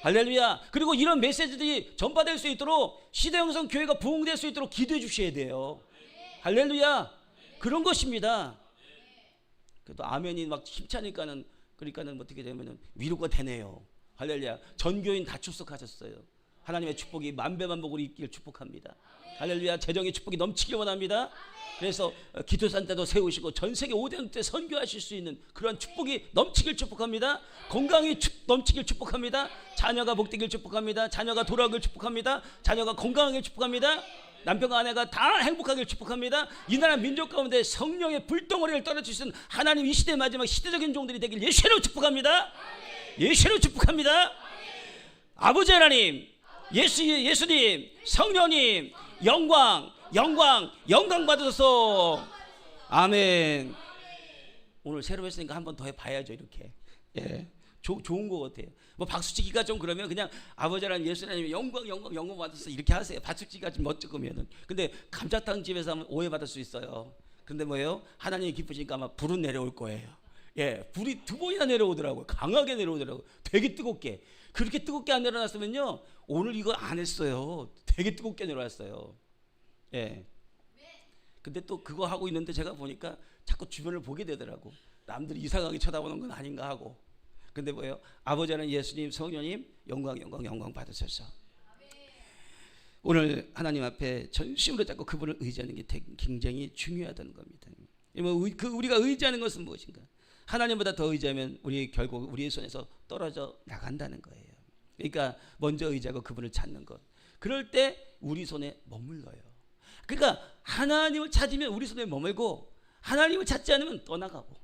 할렐루야. 그리고 이런 메시지들이 전파될 수 있도록 시대형성 교회가 부흥될 수 있도록 기도해 주셔야 돼요. 할렐루야. 그런 것입니다. 그래도 아멘이 막 힘차니까는 그러니까는 어떻게 되면은 위로가 되네요. 할렐루야. 전교인 다 출석하셨어요. 하나님의 축복이 만배만복으로 있길 축복합니다. 할렐루야. 재정의 축복이 넘치길 원합니다. 그래서 기도산자도 세우시고 전 세계 5대 때 선교하실 수 있는 그런 축복이 넘치길 축복합니다. 건강이 넘치길 축복합니다. 자녀가 복되길 축복합니다. 자녀가 돌아오길 축복합니다. 자녀가 건강하길 축복합니다. 남편과 아내가 다 행복하길 축복합니다. 이 나라 민족 가운데 성령의 불덩어리를 떨어주시는 하나님 이 시대의 마지막 시대적인 종들이 되길 예수로 축복합니다. 예수로 축복합니다. 아버지 하나님, 예수님, 성령님, 영광 받으소서. 아멘. 오늘 새로 했으니까 한 번 더 해봐야죠. 이렇게. 예, 좋은 것 같아요. 뭐 박수치기가 좀 그러면 그냥 아버지 하나님, 예수 하나님 영광 받으소서 이렇게 하세요. 박수치기가 좀 멋쩍으면은. 근데 감자탕 집에서 하면 오해받을 수 있어요. 근데 뭐예요? 하나님이 기쁘시니까 아마 불은 내려올 거예요. 예, 불이 2번이나 내려오더라고요. 강하게 내려오더라고요. 되게 뜨겁게. 그렇게 뜨겁게 안 내려놨으면요 오늘 이거 안 했어요. 되게 뜨겁게 내려왔어요. 예. 근데 또 그거 하고 있는데 제가 보니까 자꾸 주변을 보게 되더라고. 남들이 이상하게 쳐다보는 건 아닌가 하고. 근데 뭐예요? 아버지 하나님, 예수님, 성령님 영광 받으소서. 오늘 하나님 앞에 전심으로 잡고 그분을 의지하는 게 굉장히 중요하다는 겁니다. 우리가 의지하는 것은 무엇인가? 하나님보다 더 의지하면 우리 결국 우리의 손에서 떨어져 나간다는 거예요. 그러니까 먼저 의지하고 그분을 찾는 것. 그럴 때 우리 손에 머물러요. 그러니까 하나님을 찾으면 우리 손에 머물고 하나님을 찾지 않으면 떠나가고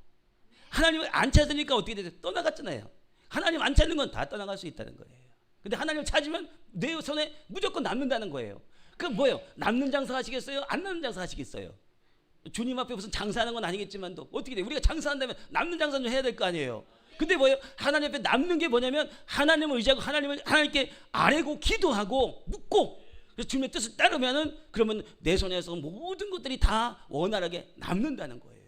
하나님을 안 찾으니까 어떻게 되죠? 떠나갔잖아요. 하나님 안 찾는 건 다 떠나갈 수 있다는 거예요. 근데 하나님을 찾으면 내 손에 무조건 남는다는 거예요. 그럼 뭐예요? 남는 장사 하시겠어요? 안 남는 장사 하시겠어요? 주님 앞에 무슨 장사하는 건 아니겠지만도 어떻게 돼요? 우리가 장사한다면 남는 장사 좀 해야 될 거 아니에요. 근데 뭐예요? 하나님 앞에 남는 게 뭐냐면 하나님을 의지하고 하나님께 아뢰고 기도하고 묻고 그래서 주님의 뜻을 따르면은 그러면 내 손에서 모든 것들이 다 원활하게 남는다는 거예요.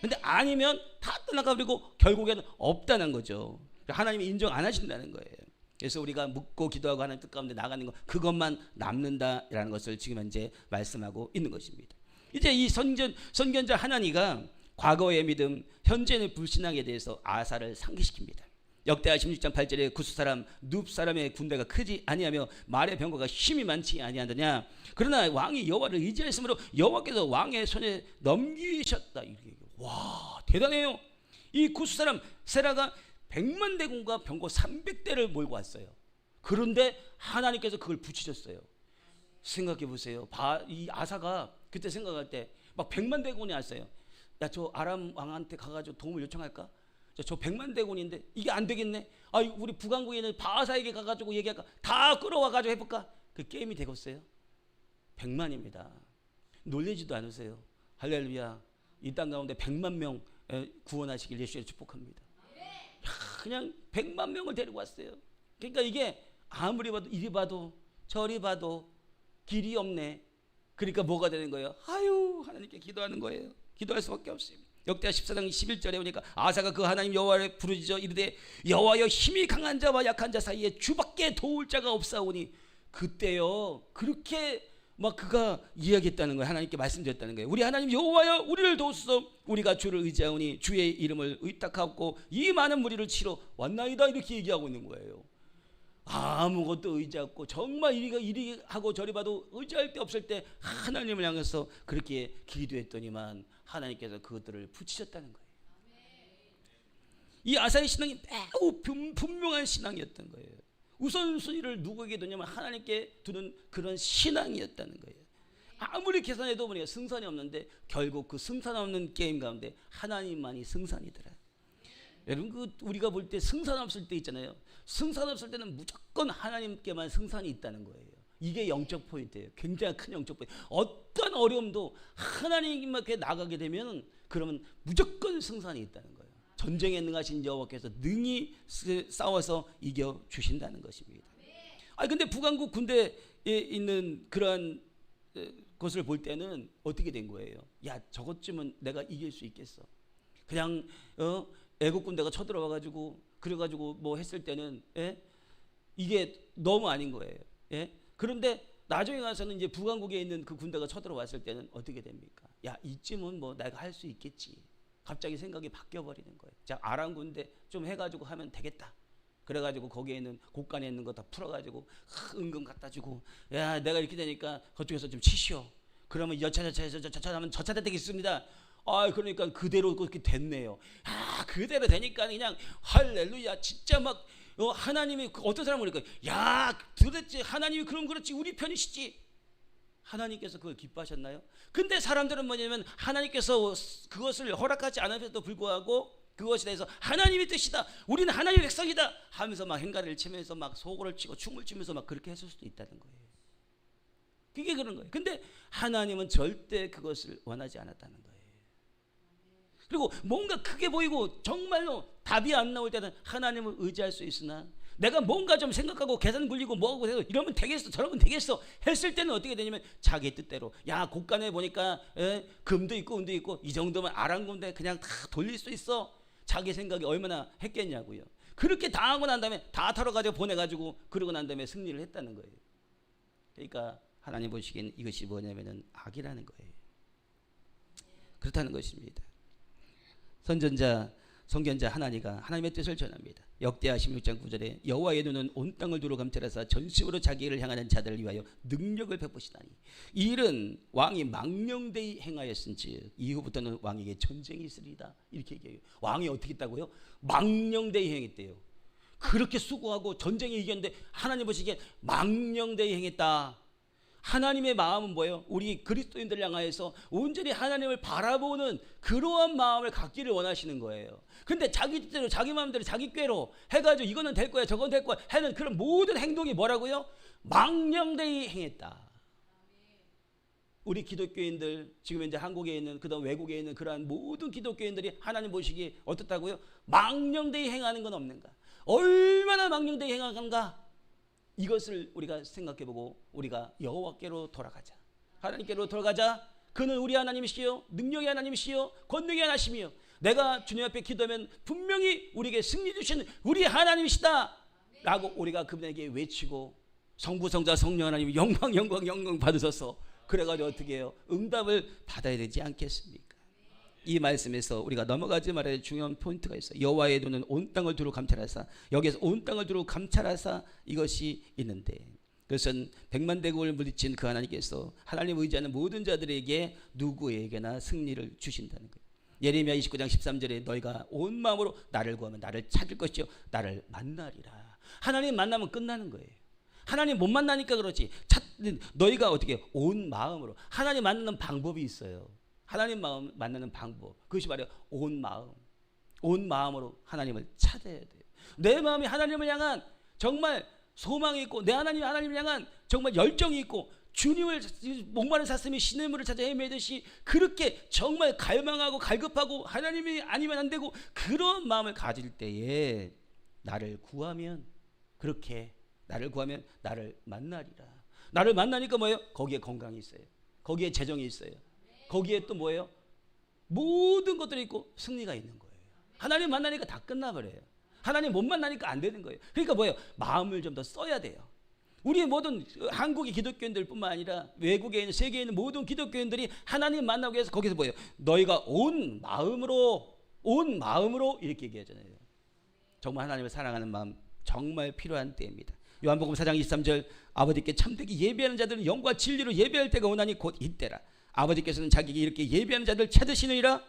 근데 아니면 다 떠나가버리고 결국에는 없다는 거죠. 하나님이 인정 안 하신다는 거예요. 그래서 우리가 묻고 기도하고 하나님 뜻 가운데 나가는 것 그것만 남는다라는 것을 지금 현재 말씀하고 있는 것입니다. 이제 이 선견자 하나니가 과거의 믿음, 현재의 불신앙에 대해서 아사를 상기시킵니다. 역대하 16장 8절에 구스 사람 눕 사람의 군대가 크지 아니하며 말의 병거가 힘이 많지 아니하느냐. 그러나 왕이 여호와를 의지하였으므로 여호와께서 왕의 손에 넘기셨다. 와, 대단해요. 이 구스 사람 세라가 100만 대군과 병거 300대를 몰고 왔어요. 그런데 하나님께서 그걸 붙이셨어요. 생각해 보세요. 이 아사가 그때 생각할 때 막 100만 대군이 왔어요. 야, 저 아람 왕한테 가가지고 도움을 요청할까? 저 100만 대군인데 이게 안 되겠네. 아, 우리 북왕국에 있는 바하사에게 가가지고 얘기할까? 다 끌어와가지고 해볼까? 그 게임이 되겠어요? 100만입니다. 놀라지도 않으세요. 할렐루야. 이 땅 가운데 100만 명 구원하시길 예수의 축복합니다. 그냥 100만 명을 데리고 왔어요. 그러니까 이게 아무리 봐도 이리 봐도 저리 봐도 길이 없네. 그러니까 뭐가 되는 거예요? 아유, 하나님께 기도하는 거예요. 기도할 수밖에 없어요. 역대하 14장 11절에 보니까 아사가 그 하나님 여호와를 부르짖어 이르되 여호와여, 힘이 강한 자와 약한 자 사이에 주밖에 도울 자가 없사오니, 그때요 그렇게 막 그가 이야기했다는 거예요. 하나님께 말씀드렸다는 거예요. 우리 하나님 여호와여, 우리를 도우소서. 우리가 주를 의지하오니 주의 이름을 의탁하고 이 많은 무리를 치러 왔나이다. 이렇게 얘기하고 있는 거예요. 아무것도 의지 없고 정말 이리 하고 저리 봐도 의지할 데 없을 때 하나님을 향해서 그렇게 기도했더니만 하나님께서 그것들을 붙이셨다는 거예요. 이 아사의 신앙이 매우 분명한 신앙이었던 거예요. 우선순위를 누구에게 두냐면 하나님께 두는 그런 신앙이었다는 거예요. 아무리 계산해도 보니까 승산이 없는데 결국 그 승산 없는 게임 가운데 하나님만이 승산이더라. 여러분, 우리가 볼 때 승산 없을 때 있잖아요. 승산 없을 때는 무조건 하나님께만 승산이 있다는 거예요. 이게 영적 포인트예요. 굉장히 큰 영적 포인트. 어떤 어려움도 하나님께 나가게 되면 그러면 무조건 승산이 있다는 거예요. 전쟁에 능하신 여호와께서 능히 싸워서 이겨 주신다는 것입니다. 근데 북한국 군대에 있는 그러한 것을 볼 때는 어떻게 된 거예요? 야, 저것쯤은 내가 이길 수 있겠어. 그냥 애국 군대가 쳐들어와 가지고 그래가지고 뭐 했을 때는 이게 너무 아닌 거예요. 그런데 나중에 가서는 이제 북한국에 있는 그 군대가 쳐들어왔을 때는 어떻게 됩니까? 야, 이쯤은 뭐 내가 할 수 있겠지. 갑자기 생각이 바뀌어 버리는 거예요. 자, 아람 군대 좀 해가지고 하면 되겠다. 그래가지고 거기에 있는 곳간에 있는 거 다 풀어가지고 은금 갖다 주고, 야, 내가 이렇게 되니까 그쪽에서 좀 치시오. 그러면 여차저차 하면 저차대 되겠습니다. 그러니까 그대로 그렇게 됐네요. 그대로 되니까 그냥 할렐루야. 진짜 막 하나님이 어떤 사람을 그러니까, 야, 도대체 하나님이 그럼 그렇지 우리 편이시지. 하나님께서 그걸 기뻐하셨나요? 근데 사람들은 뭐냐면 하나님께서 그것을 허락하지 않음에도 불구하고 그것에 대해서 하나님의 뜻이다, 우리는 하나님의 백성이다 하면서 막 행가를 치면서 막 소고를 치고 춤을 추면서 막 그렇게 했을 수도 있다는 거예요. 그게 그런 거예요. 근데 하나님은 절대 그것을 원하지 않았다는 거예요. 그리고 뭔가 크게 보이고 정말로 답이 안 나올 때는 하나님을 의지할 수 있으나, 내가 뭔가 좀 생각하고 계산 굴리고 뭐하고 해서 이러면 되겠어 저러면 되겠어 했을 때는 어떻게 되냐면 자기 뜻대로, 야, 곳간에 보니까 금도 있고 은도 있고 이 정도면 아랑군데 그냥 다 돌릴 수 있어. 자기 생각이 얼마나 했겠냐고요. 그렇게 다 하고 난 다음에 다 털어가지고 보내가지고 그러고 난 다음에 승리를 했다는 거예요. 그러니까 하나님 보시기엔 이것이 뭐냐면은 악이라는 거예요. 그렇다는 것입니다. 선전자 성견자 하나니가 하나님의 뜻을 전합니다. 역대하 16장 9절에 여호와의 눈은 온 땅을 두루 감찰하사 전심으로 자기를 향하는 자들을 위하여 능력을 베푸시다니, 이 일은 왕이 망령되이 행하였은즉 이후부터는 왕에게 전쟁이 있으리이다. 이렇게 얘기해요. 왕이 어떻게 했다고요? 망령되이 행했대요. 그렇게 수고하고 전쟁에 이겼는데 하나님 보시기에 망령되이 행했다. 하나님의 마음은 뭐예요? 우리 그리스도인들 향하여서 온전히 하나님을 바라보는 그러한 마음을 갖기를 원하시는 거예요. 근데 자기 뜻대로 자기 마음대로 자기 꾀로 해가지고 이거는 될 거야 저건 될 거야 하는 그런 모든 행동이 뭐라고요? 망령되이 행했다. 우리 기독교인들 지금 이제 한국에 있는 그다음 외국에 있는 그러한 모든 기독교인들이 하나님 보시기에 어떻다고요? 망령되이 행하는 건 없는가? 얼마나 망령되이 행하는가? 이것을 우리가 생각해보고 우리가 여호와께로 돌아가자. 하나님께로 돌아가자. 그는 우리 하나님이시요 능력의 하나님이시요 권능의 하나님이시며 내가 주님 앞에 기도하면 분명히 우리에게 승리 주시는 우리 하나님이시다 라고 우리가 그분에게 외치고, 성부 성자 성령 하나님 영광 받으셔서 그래가지고 어떻게 해요? 응답을 받아야 되지 않겠습니까? 이 말씀에서 우리가 넘어가지 말아야 할 중요한 포인트가 있어요. 여호와의 눈은 온 땅을 두루 감찰하사, 여기에서 온 땅을 두루 감찰하사 이것이 있는데, 그것은 백만대국을 물리친 그 하나님께서 하나님 의지하는 모든 자들에게 누구에게나 승리를 주신다는 거예요. 예레미야 29장 13절에 너희가 온 마음으로 나를 구하면 나를 찾을 것이요 마를 만나리라. 하나님 만나면 끝나는 거예요. 하나님 못 만나니까 그렇지. 너희가 어떻게 온 마음으로, 하나님 만나는 방법이 있어요. 하나님 마음 만나는 방법, 그것이 바로 온 마음으로 하나님을 찾아야 돼요. 내 마음이 하나님을 향한 정말 소망이 있고, 내 하나님을 향한 정말 열정이 있고, 주님을 목마른 사슴이 시냇물을 찾아 헤매듯이 그렇게 정말 갈망하고 갈급하고 하나님이 아니면 안 되고 그런 마음을 가질 때에 나를 구하면 그렇게 나를 구하면 나를 만나리라. 나를 만나니까 뭐예요? 거기에 건강이 있어요. 거기에 재정이 있어요. 거기에 또 뭐예요? 모든 것들이 있고 승리가 있는 거예요. 하나님 만나니까 다 끝나버려요. 하나님 못 만나니까 안 되는 거예요. 그러니까 뭐예요? 마음을 좀 더 써야 돼요. 우리 모든 한국의 기독교인들 뿐만 아니라 외국에 있는 세계에 있는 모든 기독교인들이 하나님 만나기 위해서 거기서 뭐예요? 너희가 온 마음으로 이렇게 얘기하잖아요. 정말 하나님을 사랑하는 마음 정말 필요한 때입니다. 요한복음 4장 23절 아버지께 참되게 예배하는 자들은 영과 진리로 예배할 때가 오나니 곧 이때라. 아버지께서는 자기에게 이렇게 예배하는 자들 찾으시느니라.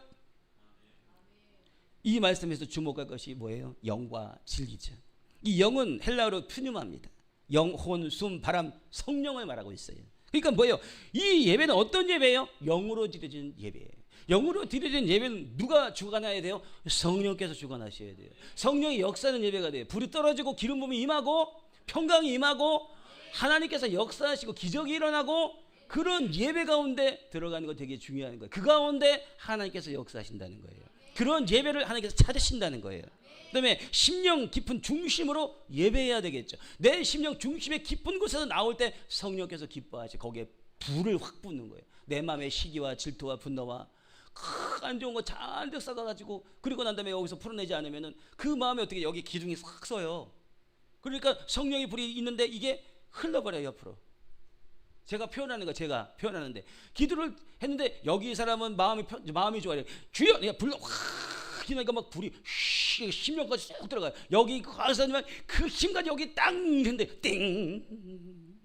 이 말씀에서 주목할 것이 뭐예요? 영과 진리죠. 이 영은 헬라어로 푸뉴마입니다. 영, 혼, 숨, 바람, 성령을 말하고 있어요. 그러니까 뭐예요? 이 예배는 어떤 예배예요? 영으로 드려진 예배예요. 영으로 드려진 예배는 누가 주관해야 돼요? 성령께서 주관하셔야 돼요. 성령이 역사하는 예배가 돼요. 불이 떨어지고 기름 부음이 임하고 평강이 임하고 하나님께서 역사하시고 기적이 일어나고 그런 예배 가운데 들어가는 거 되게 중요한 거예요. 그 가운데 하나님께서 역사하신다는 거예요. 그런 예배를 하나님께서 찾으신다는 거예요. 그다음에 심령 깊은 중심으로 예배해야 되겠죠. 내 심령 중심의 깊은 곳에서 나올 때 성령께서 기뻐하시 거기에 불을 확 붓는 거예요. 내 마음의 시기와 질투와 분노와 안 좋은 거 잔뜩 썩어가지고 그리고 난 다음에 여기서 풀어내지 않으면은 그 마음에 어떻게 여기 기둥이 싹 서요. 그러니까 성령의 불이 있는데 이게 흘러버려요 옆으로. 제가 표현하는데 기도를 했는데 여기 사람은 마음이 좋아요. 주여, 내가 불러 확 기니까 막 불이 심령까지 쏙 들어가요. 여기 가서는 그 힘까지 여기 땅 했는데 띵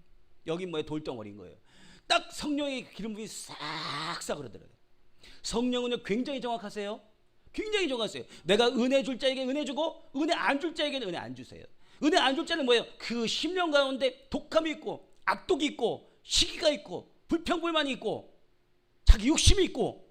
여기 뭐에 돌덩어리인 거예요. 딱 성령의 기름 부음이 싹싹 흐르더라고요. 성령은요 굉장히 정확하세요. 굉장히 정확하세요. 내가 은혜 줄 자에게 은혜 주고 은혜 안 줄 자에게는 은혜 안 주세요. 은혜 안 줄 자는 뭐예요? 그 심령 가운데 독함이 있고 악독이 있고 시기가 있고 불평불만이 있고 자기 욕심이 있고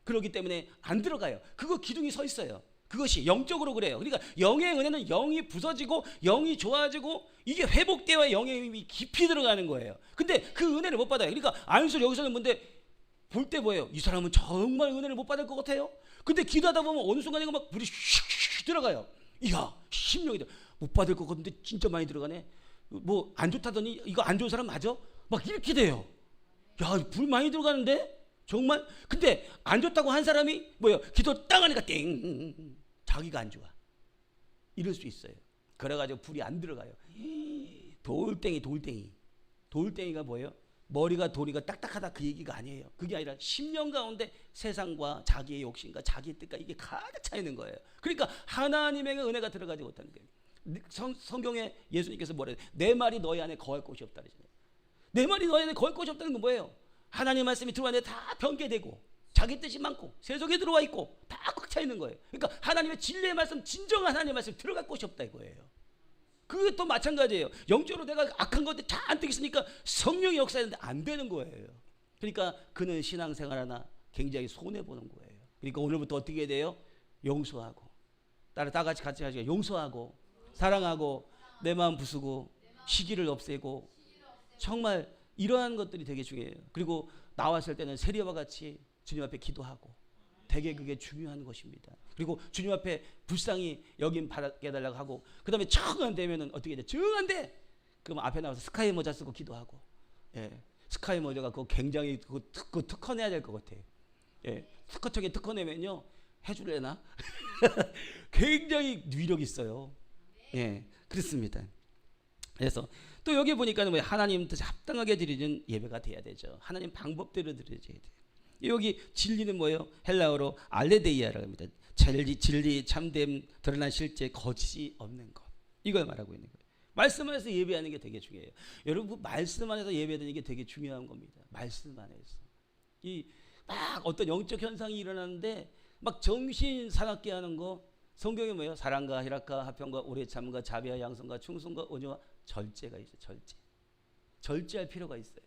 그렇기 때문에 안 들어가요. 그거 기둥이 서 있어요. 그것이 영적으로 그래요. 그러니까 영의 은혜는 영이 부서지고 영이 좋아지고 이게 회복되어야 영의 힘이 깊이 들어가는 거예요. 근데 그 은혜를 못 받아요. 그러니까 안수 여기서는 뭔데 볼 때 뭐예요? 이 사람은 정말 은혜를 못 받을 것 같아요. 근데 기도하다 보면 어느 순간에 막 불이 슉 들어가요. 이야 심령이 못 받을 것 같은데 진짜 많이 들어가네. 뭐 안 좋다더니 이거 안 좋은 사람 맞아? 막 이렇게 돼요. 야, 불 많이 들어가는데? 정말? 근데 안 좋다고 한 사람이 뭐예요? 기도 땅 하니까 땡 자기가 안 좋아. 이럴 수 있어요. 그래가지고 불이 안 들어가요. 돌덩이가 뭐예요? 머리가 도리가 딱딱하다 그 얘기가 아니에요. 그게 아니라 심령 가운데 세상과 자기의 욕심과 자기의 뜻과 이게 가득 차 있는 거예요. 그러니까 하나님의 은혜가 들어가지 못하는 거예요. 성경에 예수님께서 뭐래요? 내 말이 너희 안에 거할 곳이 없다 그러잖아요. 내 말이 너희 안에 거할 곳이 없다는 건 뭐예요? 하나님 말씀이 들어왔는데 다 변개되고 자기 뜻이 많고 세속에 들어와 있고 다 꽉 차 있는 거예요. 그러니까 하나님의 진리의 말씀, 진정한 하나님의 말씀 들어갈 곳이 없다 이거예요. 그게 또 마찬가지예요. 영적으로 내가 악한 것들 잔뜩 있으니까 성령이 역사하는데 안 되는 거예요. 그러니까 그는 신앙생활 하나 굉장히 손해보는 거예요. 그러니까 오늘부터 어떻게 해야 돼요? 용서하고 다 같이 하시고 용서하고 사랑하고 내 마음 부수고 시기를 없애고 정말 이러한 것들이 되게 중요해요. 그리고 나왔을 때는 세리와 같이 주님 앞에 기도하고 되게 그게 중요한 것입니다. 그리고 주님 앞에 불쌍히 여김 받게 해달라고 하고 그 다음에 정 안 되면은 어떻게 돼? 정 안 돼! 그럼 앞에 나와서 스카이 모자 쓰고 기도하고 스카이 모자가 그거 굉장히 그거 특허내야 될 것 같아요. 스커트에 특허내면요 해줄래나? 굉장히 위력 있어요. 그렇습니다. 그래서 또 여기 보니까 뭐 하나님 뜻에 합당하게 드리는 예배가 돼야 되죠. 하나님 방법대로 드려야 돼요. 여기 진리는 뭐예요? 헬라어로 알레데이아라고 합니다. 진리, 참됨, 드러난 실제, 거짓이 없는 것. 이걸 말하고 있는 거예요. 말씀 안에서 예배하는 게 되게 중요해요. 여러분 말씀 안에서 예배하는 게 되게 중요한 겁니다. 말씀 안에서. 막 어떤 영적 현상이 일어나는데 막 정신 사납게 하는 거 성경에 뭐예요? 사랑과 희락과 화평과 오래 참과 자비와 양선과 충성과 온유와 절제가 있어요. 절제할 필요가 있어요.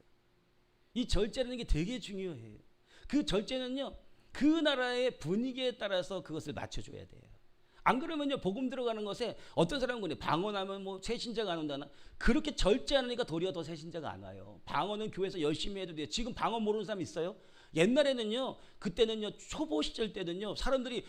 이 절제라는 게 되게 중요해요. 그 절제는요 그 나라의 분위기에 따라서 그것을 맞춰줘야 돼요. 안 그러면요 복음 들어가는 것에 어떤 사람은 그래 방언하면 뭐 새 신자가 안 온다나 그렇게 절제하니까 도리어 더 새 신자가 안 와요. 방언은 교회에서 열심히 해도 돼요. 지금 방언 모르는 사람 있어요? 옛날에는요 그때는요 초보 시절 때는요 사람들이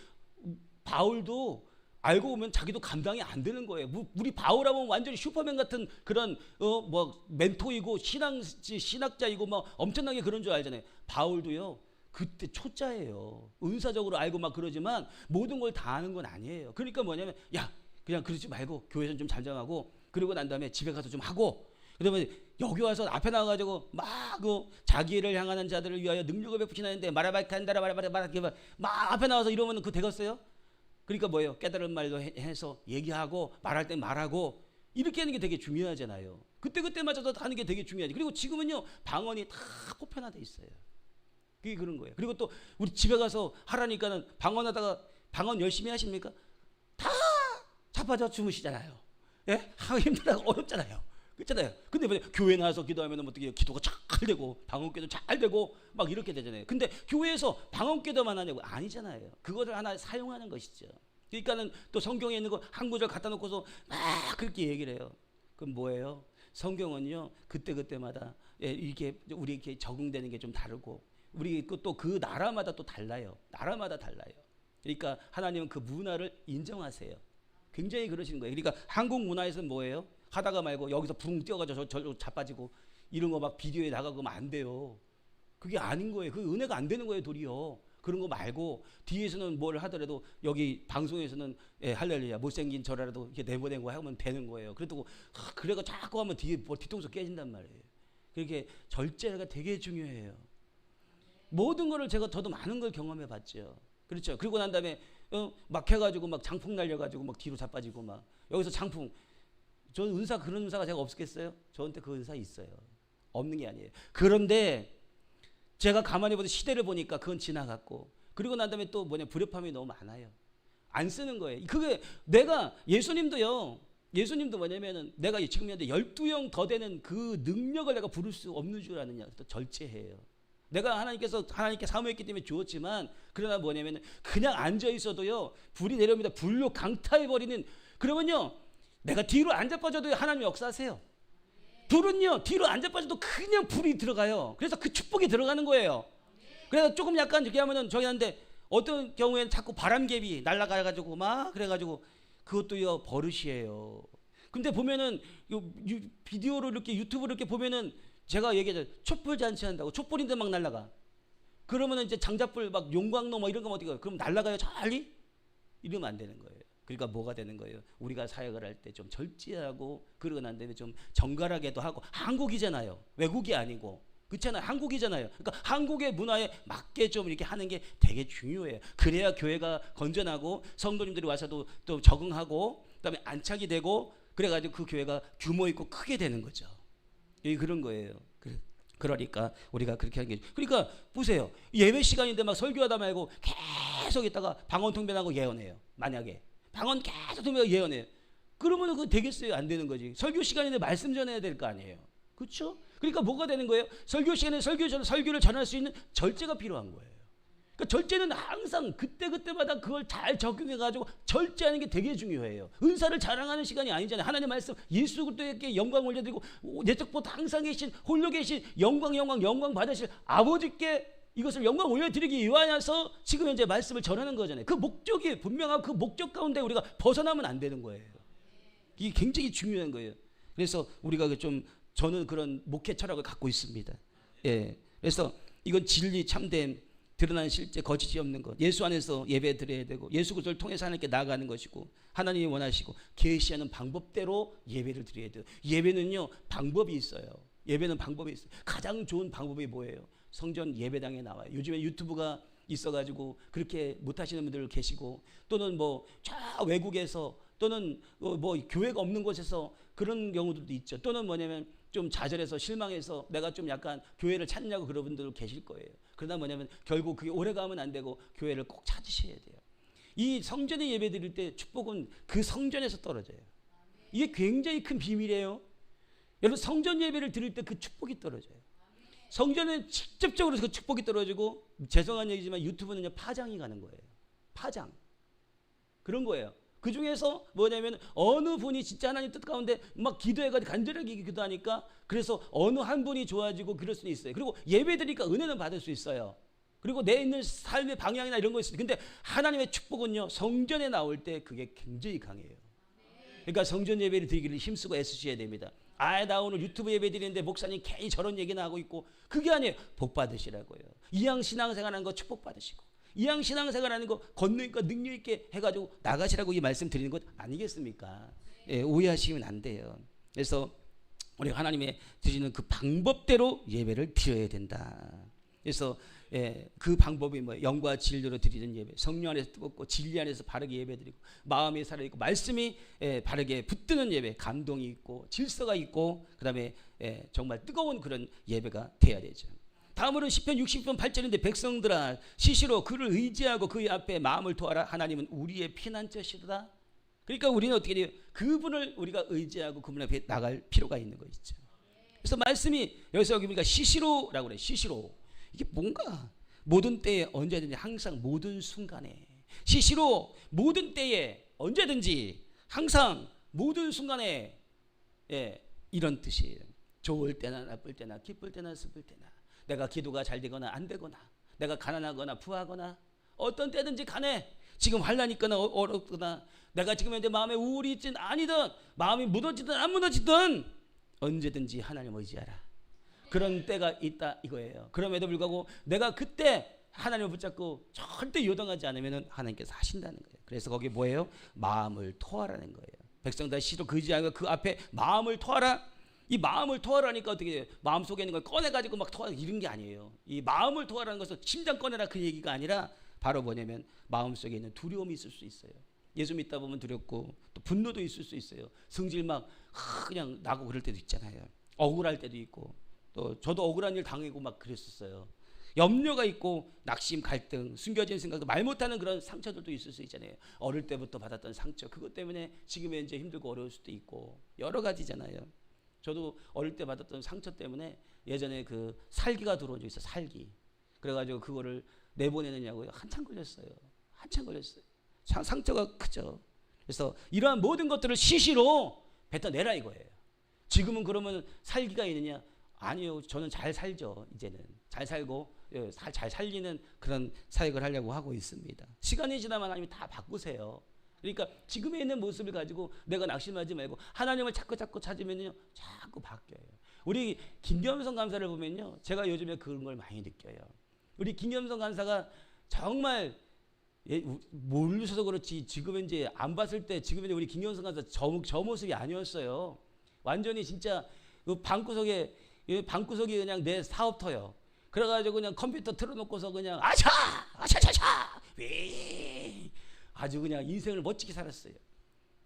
바울도 알고 보면 자기도 감당이 안 되는 거예요. 우리 바울하면 완전히 슈퍼맨 같은 그런 뭐 멘토이고 신학자이고 뭐 엄청나게 그런 줄 알잖아요. 바울도요. 그때 초짜예요. 은사적으로 알고 막 그러지만 모든 걸 다 아는 건 아니에요. 그러니까 뭐냐면 야 그냥 그러지 말고 교회에서 좀 잘 정하고 그러고 난 다음에 집에 가서 좀 하고 그다음에 여기 와서 앞에 나가가지고 막 그 자기를 향하는 자들을 위하여 능력을 베푸시나는데 마라바이칸다라 마라바이칸 막 앞에 나와서 이러면 그거 되겠어요? 그러니까 뭐예요? 깨달은 말도 해서 얘기하고 말할 때 말하고 이렇게 하는 게 되게 중요하잖아요. 그때 맞춰서 하는 게 되게 중요하지. 그리고 지금은요 방언이 다 보편화돼 있어요. 그게 그런 거예요. 그리고 또 우리 집에 가서 하라니까는 방언하다가 방언 열심히 하십니까? 다 자빠져 주무시잖아요. 예? 하기 힘들고 어렵잖아요. 그렇잖아요. 근데 뭐 교회 나와서 기도하면 어떻게 기도가 잘 되고 방언기도 잘 되고 막 이렇게 되잖아요. 근데 교회에서 방언기도만 하냐고 아니잖아요. 그거를 하나 사용하는 것이죠. 그러니까는 또 성경에 있는 거 한 구절 갖다 놓고서 막 그렇게 얘기를 해요. 그럼 뭐예요? 성경은요 그때마다 이렇게 우리 이렇게 적응되는 게 좀 다르고 우리 또 그 나라마다 또 달라요. 나라마다 달라요. 그러니까 하나님은 그 문화를 인정하세요. 굉장히 그러시는 거예요. 그러니까 한국 문화에서는 뭐예요? 하다가 말고 여기서 붕 뛰어가지고 저로 자빠지고 이런 거 막 비디오에 나가고 하면 안 돼요. 그게 아닌 거예요. 그 은혜가 안 되는 거예요, 도리어. 그런 거 말고 뒤에서는 뭘 하더라도 여기 방송에서는 할렐루야 못생긴 저라도 이렇게 내보내고 하면 되는 거예요. 그래도 그래가 자꾸 하면 뒤통수 깨진단 말이에요. 그렇게 절제가 되게 중요해요. 모든 거를 저도 많은 걸 경험해 봤죠. 그렇죠. 그리고 난 다음에 막 해가지고 막 장풍 날려가지고 막 뒤로 자빠지고 막 여기서 장풍 저 은사 그런 은사가 제가 없겠어요? 저한테 그 은사 있어요. 없는 게 아니에요. 그런데 제가 가만히 보던 시대를 보니까 그건 지나갔고 그리고 난 다음에 또 불협화음이 너무 많아요. 안 쓰는 거예요. 그게 내가 예수님도 뭐냐면은 내가 지금 현재 12형 더 되는 그 능력을 내가 부를 수 없는 줄 아느냐. 또 절제해요. 내가 하나님께 사모했기 때문에 주었지만 그러나 뭐냐면은 그냥 앉아 있어도요 불이 내려옵니다. 불로 강타해 버리는 그러면요 내가 뒤로 안 자빠져도 하나님 역사하세요. 불은요 뒤로 안 자빠져도 그냥 불이 들어가요. 그래서 그 축복이 들어가는 거예요. 그래서 조금 약간 이렇게 하면은 저기 한데 어떤 경우에는 자꾸 바람개비 날아가가지고 막 그래가지고 그것도요 버릇이에요. 근데 보면은 비디오로 이렇게 유튜브로 이렇게 보면은 제가 얘기하죠. 촛불 잔치한다고 촛불인데 막 날아가. 그러면은 이제 장작불 막 용광로 뭐 이런 거 어떻게 그럼 날아가요 잘? 이러면 안 되는 거예요. 그러니까 뭐가 되는 거예요? 우리가 사역을 할 때 좀 절제하고 그러고 난 다음에 좀 정갈하게도 하고 한국이잖아요. 외국이 아니고 그렇잖아요. 한국이잖아요. 그러니까 한국의 문화에 맞게 좀 이렇게 하는 게 되게 중요해요. 그래야 교회가 건전하고 성도님들이 와서도 또 적응하고 그다음에 안착이 되고 그래가지고 그 교회가 규모 있고 크게 되는 거죠. 여기 그런 거예요. 그러니까 우리가 그렇게 하는 게 그러니까 보세요. 예배 시간인데 막 설교하다 말고 계속 있다가 방언 통변하고 예언해요. 만약에 방언 계속 통변하고 예언해요. 그러면 그거 되겠어요? 안 되는 거지. 설교 시간인데 말씀 전해야 될 거 아니에요. 그렇죠? 그러니까 뭐가 되는 거예요? 설교 시간에 설교를 전할 수 있는 절제가 필요한 거예요. 그러니까 절제는 항상 그때마다 그걸 잘 적용해가지고 절제하는 게 되게 중요해요. 은사를 자랑하는 시간이 아니잖아요. 하나님 말씀 예수 그리스도께 영광 올려드리고 내적부터 항상 계신 홀로 계신 영광 받으실 아버지께 이것을 영광 올려드리기 위하여서 지금 현재 말씀을 전하는 거잖아요. 그 목적이 분명하고 그 목적 가운데 우리가 벗어나면 안 되는 거예요. 이게 굉장히 중요한 거예요. 그래서 우리가 저는 그런 목회 철학을 갖고 있습니다. 예. 그래서 이건 진리 참됨 드러나는 실제 거짓이 없는 것. 예수 안에서 예배 드려야 되고 예수 그리스도를 통해서 하나님께 나아가는 것이고 하나님이 원하시고 계시하는 방법대로 예배를 드려야 돼요. 예배는요 방법이 있어요. 예배는 방법이 있어요. 가장 좋은 방법이 뭐예요? 성전 예배당에 나와요. 요즘에 유튜브가 있어가지고 그렇게 못하시는 분들 계시고 또는 저 외국에서 또는 교회가 없는 곳에서 그런 경우들도 있죠. 또는 뭐냐면 좀 좌절해서 실망해서 내가 좀 약간 교회를 찾냐고 그런 분들 계실 거예요. 그러다 뭐냐면 결국 그게 오래 가면 안 되고 교회를 꼭 찾으셔야 돼요. 이 성전에 예배 드릴 때 축복은 그 성전에서 떨어져요. 이게 굉장히 큰 비밀이에요. 여러분 성전 예배를 드릴 때 그 축복이 떨어져요. 성전은 직접적으로 그 축복이 떨어지고 죄송한 얘기지만 유튜브는요 파장이 가는 거예요. 파장 그런 거예요. 그 중에서 뭐냐면 어느 분이 진짜 하나님 뜻 가운데 막 기도해가지고 간절하게 기도하니까 그래서 어느 한 분이 좋아지고 그럴 수는 있어요. 그리고 예배 드리니까 은혜는 받을 수 있어요. 그리고 내 있는 삶의 방향이나 이런 거 있어요. 근데 하나님의 축복은요, 성전에 나올 때 그게 굉장히 강해요. 그러니까 성전 예배를 드리기를 힘쓰고 애쓰셔야 됩니다. 나 오늘 유튜브 예배 드리는데 목사님 괜히 저런 얘기나 하고 있고, 그게 아니에요. 복 받으시라고요. 이왕 신앙생활하는 거 축복 받으시고, 이왕 신앙생활하는 거 권능있고 능력 있게 해가지고 나가시라고 이 말씀 드리는 것 아니겠습니까? 예, 오해하시면 안 돼요. 그래서 우리 하나님의 드리는 그 방법대로 예배를 드려야 된다. 그래서 그 방법이 영과 진리로 드리는 예배, 성령 안에서 뜨겁고 진리 안에서 바르게 예배드리고, 마음이 살아있고 말씀이 바르게 붙드는 예배, 감동이 있고 질서가 있고, 그 다음에 정말 뜨거운 그런 예배가 돼야 되죠. 다음으로는 시편 60편 8절인데, 백성들아 시시로 그를 의지하고 그의 앞에 마음을 토하라. 하나님은 우리의 피난처시로다. 그러니까 우리는 어떻게 돼요? 그분을 우리가 의지하고 그분 앞에 나갈 필요가 있는 것이죠. 그래서 말씀이 여기서 여기 보니까 시시로라고 그래요. 시시로. 이게 뭔가 모든 때에 언제든지 항상 모든 순간에, 시시로 모든 때에 언제든지 항상 모든 순간에, 이런 뜻이에요. 좋을 때나 나쁠 때나 기쁠 때나 슬플 때나, 내가 기도가 잘 되거나 안 되거나, 내가 가난하거나 부하거나, 어떤 때든지 간에 지금 환난이 있거나 어렵거나, 내가 지금 현재 마음에 우울이 있든 아니든, 마음이 무너지든 안 무너지든 언제든지 하나님 의지하라. 그런 때가 있다 이거예요. 그럼에도 불구하고 내가 그때 하나님을 붙잡고 절대 요동하지 않으면 하나님께서 하신다는 거예요. 그래서 거기 뭐예요? 마음을 토하라는 거예요. 백성들 시로 의지하고 그 앞에 마음을 토하라. 이 마음을 토하라니까 어떻게 돼요? 마음속에 있는 걸 꺼내가지고 막 토하라 이런 게 아니에요. 이 마음을 토하라는 것은 심장 꺼내라 그 얘기가 아니라, 바로 뭐냐면 마음속에 있는 두려움이 있을 수 있어요. 예수 믿다 보면 두렵고, 또 분노도 있을 수 있어요. 성질 막 그냥 나고 그럴 때도 있잖아요. 억울할 때도 있고, 또 저도 억울한 일 당하고 막 그랬었어요. 염려가 있고, 낙심, 갈등, 숨겨진 생각, 말 못하는 그런 상처들도 있을 수 있잖아요. 어릴 때부터 받았던 상처, 그것 때문에 지금의 이제 힘들고 어려울 수도 있고 여러 가지잖아요. 저도 어릴 때 받았던 상처 때문에 예전에 그 살기가 들어온 적이 있어요. 살기. 그래가지고 그거를 내보내느냐고 한참 걸렸어요. 한참 걸렸어요. 상처가 크죠. 그래서 이러한 모든 것들을 시시로 뱉어내라 이거예요. 지금은 그러면 살기가 있느냐? 아니요. 저는 잘 살죠. 이제는 잘 살고 잘 살리는 그런 사역을 하려고 하고 있습니다. 시간이 지나면 하나님이 다 바꾸세요. 그러니까 지금에 있는 모습을 가지고 내가 낙심하지 말고 하나님을 자꾸 찾으면요, 자꾸 바뀌어요. 우리 김겸성 간사를 보면요, 제가 요즘에 그런 걸 많이 느껴요. 우리 김겸성 간사가 정말 모르셔서 그렇지, 지금 이제 안 봤을 때 지금 이제 우리 김겸성 간사 저 모습이 아니었어요. 완전히 진짜 그 방구석에 그냥 내 사업터요. 그래가지고 그냥 컴퓨터 틀어놓고서 그냥 아차차차 아주 그냥 인생을 멋지게 살았어요.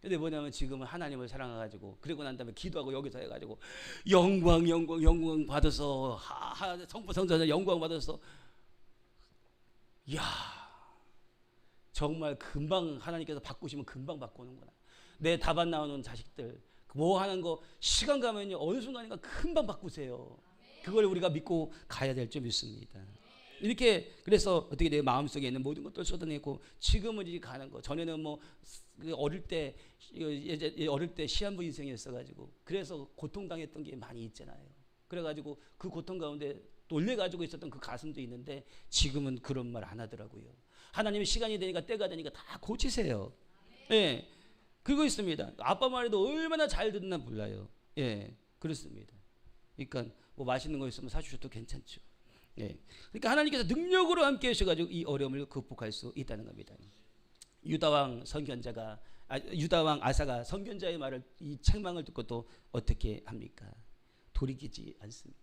근데 뭐냐면 지금은 하나님을 사랑해가지고, 그리고 난 다음에 기도하고 여기서 해가지고 영광 받아서 성전에서 영광 받아서, 이야 정말 금방 하나님께서 바꾸시면 금방 바꾸는구나. 내 답안 나오는 자식들 뭐 하는 거 시간 가면요 어느 순간인가 금방 바꾸세요. 그걸 우리가 믿고 가야 될 줄 믿습니다. 이렇게 그래서 어떻게 돼요? 마음속에 있는 모든 것들 쏟아내고, 지금은 이제 가는 거. 전에는 뭐 어릴 때 시한부 인생이었어가지고 그래서 고통당했던 게 많이 있잖아요. 그래가지고 그 고통 가운데 놀래가지고 있었던 그 가슴도 있는데, 지금은 그런 말 안 하더라고요. 하나님이 시간이 되니까 때가 되니까 다 고치세요. 예, 그거 있습니다. 아빠 말에도 얼마나 잘 듣나 몰라요. 예, 그렇습니다. 그러니까 뭐 맛있는 거 있으면 사주셔도 괜찮죠. 예, 그러니까 하나님께서 능력으로 함께 하셔가지고 이 어려움을 극복할 수 있다는 겁니다. 유다왕 아사가 선견자의 말을, 이 책망을 듣고 또 어떻게 합니까? 돌이키지 않습니다.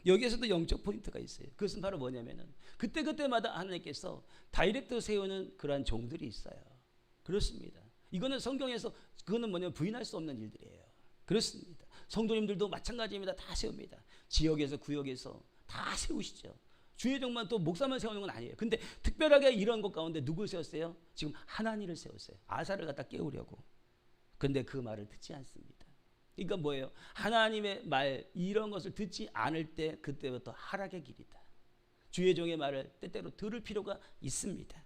여기에서도 영적 포인트가 있어요. 그것은 바로 뭐냐면은 그때마다 하나님께서 다이렉트 세우는 그러한 종들이 있어요. 그렇습니다. 이거는 성경에서 그거는 뭐냐면 부인할 수 없는 일들이에요. 그렇습니다. 성도님들도 마찬가지입니다. 다 세웁니다. 지역에서 구역에서 다 세우시죠. 주의종만 또 목사만 세우는 건 아니에요. 근데 특별하게 이런 것 가운데 누굴 세웠어요? 지금 하나니를 세웠어요. 아사를 갖다 깨우려고. 근데 그 말을 듣지 않습니다. 그러니까 뭐예요? 하나님의 말 이런 것을 듣지 않을 때 그때부터 하락의 길이다. 주의 종의 말을 때때로 들을 필요가 있습니다.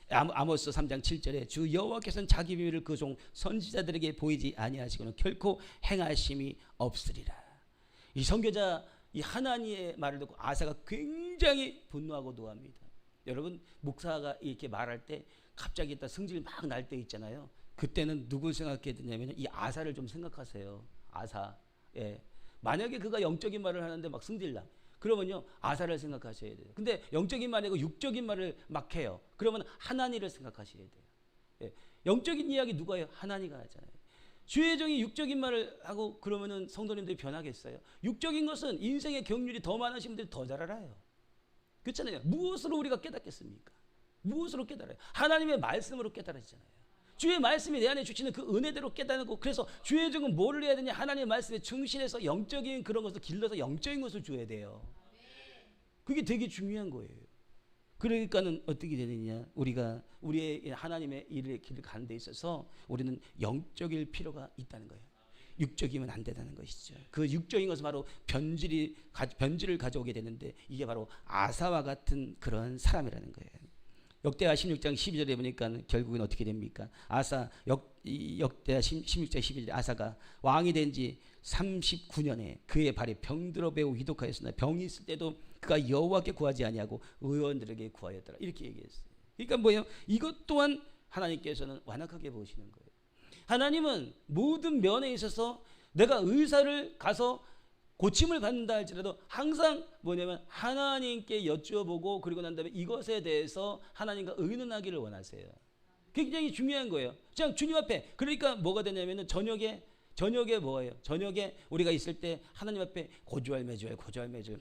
아모스 3장 7절에 주 여호와께서는 자기 비밀을 그 종 선지자들에게 보이지 아니하시고는 결코 행하심이 없으리라. 이 선교자 이 하나님의 말을 듣고 아사가 굉장히 분노하고 노합니다. 여러분 목사가 이렇게 말할 때 갑자기 딱 성질이 막 날 때 있잖아요. 그때는 누굴 생각해야 되냐면 이 아사를 좀 생각하세요. 아사. 예. 만약에 그가 영적인 말을 하는데 막 승질나. 그러면요 아사를 생각하셔야 돼요. 근데 영적인 말이고 육적인 말을 막 해요. 그러면 하나님을 생각하셔야 돼요. 예. 영적인 이야기 누가 해요? 하나님가 하잖아요. 주의 종이 육적인 말을 하고 그러면은 성도님들이 변하겠어요? 육적인 것은 인생의 경륜이 더 많으신 분들이 더 잘 알아요. 그렇잖아요. 무엇으로 우리가 깨닫겠습니까? 무엇으로 깨달아요? 하나님의 말씀으로 깨달아지잖아요. 주의 말씀이 내 안에 주시는 그 은혜대로 깨닫고, 그래서 주의 종은 뭐를 해야 되냐? 하나님의 말씀에 충실해서 영적인 그런 것을 길러서 영적인 것을 줘야 돼요. 그게 되게 중요한 거예요. 그러니까는 어떻게 되느냐? 우리가 우리의 하나님의 일을 길을 가는 데 있어서 우리는 영적일 필요가 있다는 거예요. 육적이면 안 된다는 것이죠. 그 육적인 것은 바로 변질을 가져오게 되는데 이게 바로 아사와 같은 그런 사람이라는 거예요. 역대하 16장 12절에 보니까 결국은 어떻게 됩니까? 역대하 16장 12절에 아사가 왕이 된 지 39년에 그의 발에 병들어 매우 위독하였으나 병이 있을 때도 그가 여호와께 구하지 아니하고 의원들에게 구하였더라. 이렇게 얘기했어요. 그러니까 뭐예요? 이것 또한 하나님께서는 완악하게 보시는 거예요. 하나님은 모든 면에 있어서 내가 의사를 가서 고침을 받는다 할지라도 항상 뭐냐면 하나님께 여쭈어보고 그리고 난 다음에 이것에 대해서 하나님과 의논하기를 원하세요. 굉장히 중요한 거예요. 그냥 주님 앞에, 그러니까 뭐가 되냐면은 저녁에 뭐예요? 저녁에 우리가 있을 때 하나님 앞에 고주할 매주할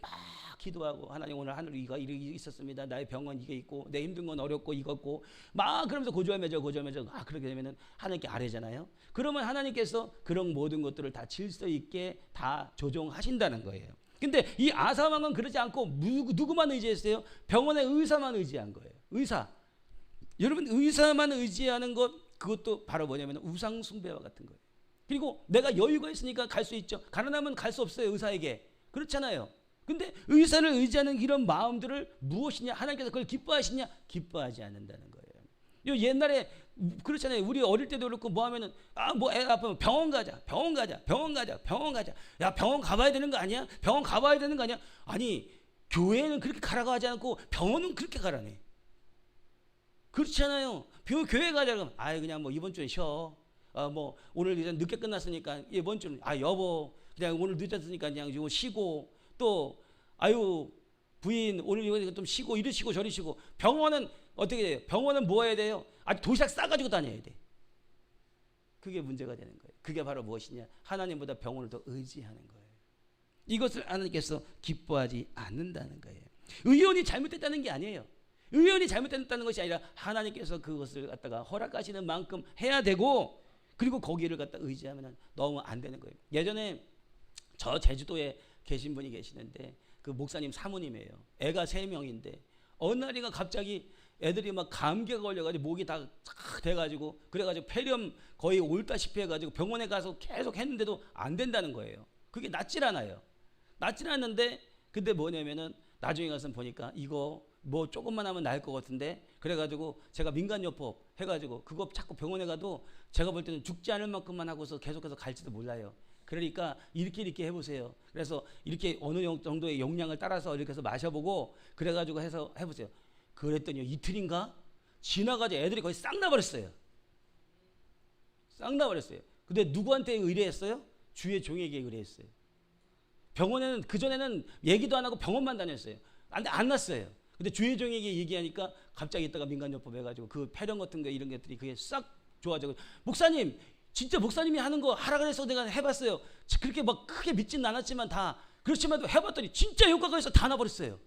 막 기도하고, 하나님 오늘 하늘 이거 있었습니다. 나의 병은 이게 있고 내 힘든 건 어렵고 이것고 막 그러면서 고주할 매주 그렇게 되면은 하나님께 아뢰잖아요. 그러면 하나님께서 그런 모든 것들을 다 질서 있게 다 조정하신다는 거예요. 근데 이 아사 왕은 그러지 않고 누구만 의지했어요? 병원의 의사만 의지한 거예요. 의사. 여러분 의사만 의지하는 것, 그것도 바로 뭐냐면 우상 숭배와 같은 거예요. 그리고 내가 여유가 있으니까 갈 수 있죠. 가난하면 갈 수 없어요. 의사에게. 그렇잖아요. 근데 의사를 의지하는 이런 마음들을 무엇이냐? 하나님께서 그걸 기뻐하시냐? 기뻐하지 않는다는 거예요. 요 옛날에 그렇잖아요. 우리 어릴 때도 그렇고 뭐 하면은 뭐 애 아프면 병원 가자. 야 병원 가봐야 되는 거 아니야? 병원 가봐야 되는 거 아니야? 아니 교회는 그렇게 가라고 하지 않고 병원은 그렇게 가라네. 그렇잖아요. 교회 가자고 하면 그냥 뭐 이번 주에 쉬어. 뭐 오늘 이제 늦게 끝났으니까 이번 주는 여보 그냥 오늘 늦었으니까 그냥 이거 쉬고, 또 부인 오늘 이거 좀 쉬고 이리 쉬고 저리 쉬고. 병원은 어떻게 돼요? 병원은 뭐 해야 돼요? 도시락 싸가지고 다녀야 돼. 그게 문제가 되는 거예요. 그게 바로 무엇이냐? 하나님보다 병원을 더 의지하는 거예요. 이것을 하나님께서 기뻐하지 않는다는 거예요. 의원이 잘못됐다는 게 아니에요. 의원이 잘못됐다는 것이 아니라 하나님께서 그것을 갖다가 허락하시는 만큼 해야 되고, 그리고 거기를 갖다 의지하면 너무 안 되는 거예요. 예전에 저 제주도에 계신 분이 계시는데 그 목사님 사모님이에요. 애가 3명인데 어느 날인가 갑자기 애들이 막 감기가 걸려가지고 목이 다 돼가지고 그래가지고 폐렴 거의 옳다시피 해가지고 병원에 가서 계속 했는데도 안 된다는 거예요. 그게 낫질 않아요. 낫질 않는데 근데 뭐냐면은 나중에 가서 보니까 이거 뭐 조금만 하면 나을 것 같은데, 그래가지고 제가 민간요법 해가지고 그거 자꾸 병원에 가도 제가 볼 때는 죽지 않을 만큼만 하고서 계속해서 갈지도 몰라요. 그러니까 이렇게 해보세요. 그래서 이렇게 어느 정도의 용량을 따라서 이렇게 해서 마셔보고 그래가지고 해서 해보세요. 그랬더니 이틀인가 지나가지고 애들이 거의 싹 나버렸어요. 근데 누구한테 의뢰했어요? 주의 종에게 의뢰했어요. 병원에는 그전에는 얘기도 안 하고 병원만 다녔어요. 안 났어요. 근데 주의 종에게 얘기하니까 갑자기 있다가 민간요법 해가지고 그 폐렴 같은 거 이런 것들이 그게 싹 좋아지고, 목사님 진짜 목사님이 하는 거 하라 그래서 내가 해봤어요. 그렇게 막 크게 믿지는 않았지만 다 그렇지만 해봤더니 진짜 효과가 있어. 다 나버렸어요.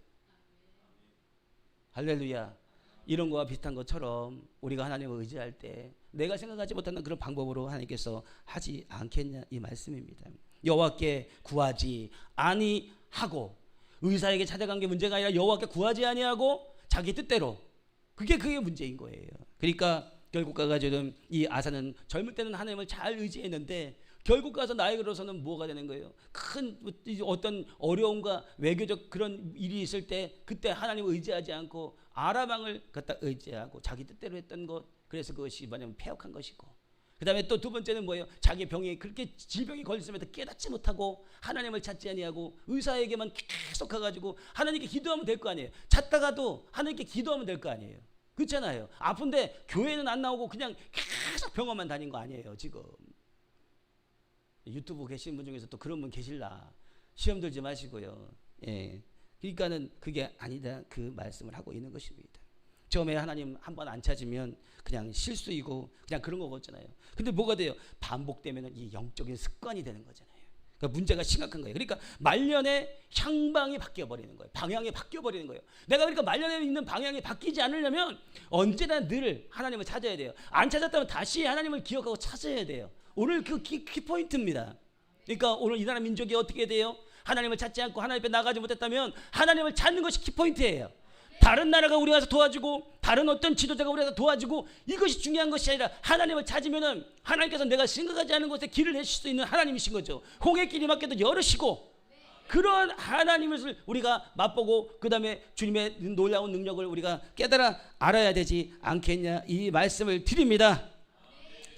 할렐루야. 이런 거와 비슷한 것처럼 우리가 하나님을 의지할 때 내가 생각하지 못하는 그런 방법으로 하나님께서 하지 않겠냐 이 말씀입니다. 여호와께 구하지 아니하고, 의사에게 찾아간 게 문제가 아니라 여호와께 구하지 아니하고 자기 뜻대로, 그게 문제인 거예요. 그러니까 결국 가가지고는 이 아사는 젊을 때는 하나님을 잘 의지했는데 결국 가서 나이 들어서는 뭐가 되는 거예요? 큰 어떤 어려움과 외교적 그런 일이 있을 때 그때 하나님을 의지하지 않고 아람 왕을 갖다 의지하고 자기 뜻대로 했던 것, 그래서 그것이 뭐냐면 패역한 것이고, 그다음에 또 두 번째는 뭐예요? 자기 병에 그렇게 질병이 걸렸음에도 깨닫지 못하고 하나님을 찾지 아니하고 의사에게만 계속 가가지고 하나님께 기도하면 될 거 아니에요. 찾다가도 하나님께 기도하면 될 거 아니에요. 그렇잖아요. 아픈데 교회는 안 나오고 그냥 계속 병원만 다닌 거 아니에요. 지금 유튜브 계신 분 중에서 또 그런 분 계실라. 시험 들지 마시고요. 예. 그러니까는 그게 아니다 그 말씀을 하고 있는 것입니다. 처음에 하나님 한번 안 찾으면 그냥 실수이고 그냥 그런 거 같잖아요. 근데 뭐가 돼요? 반복되면 이 영적인 습관이 되는 거잖아요. 그러니까 문제가 심각한 거예요. 그러니까 말년의 향방이 바뀌어 버리는 거예요. 방향이 바뀌어 버리는 거예요. 내가 그러니까 말년에 있는 방향이 바뀌지 않으려면 언제나 늘 하나님을 찾아야 돼요. 안 찾았다면 다시 하나님을 기억하고 찾아야 돼요. 오늘 그 키포인트입니다. 그러니까 오늘 이 나라 민족이 어떻게 돼요? 하나님을 찾지 않고 하나님 앞에 나가지 못했다면 하나님을 찾는 것이 키포인트예요. 다른 나라가 우리 와서 도와주고 다른 어떤 지도자가 우리 와서 도와주고 이것이 중요한 것이 아니라 하나님을 찾으면은 하나님께서 내가 생각하지 않은 곳에 길을 내실 수 있는 하나님이신 거죠. 홍해길이 막혀도 열으시고 그런 하나님을 우리가 맛보고 그 다음에 주님의 놀라운 능력을 우리가 깨달아 알아야 되지 않겠냐 이 말씀을 드립니다.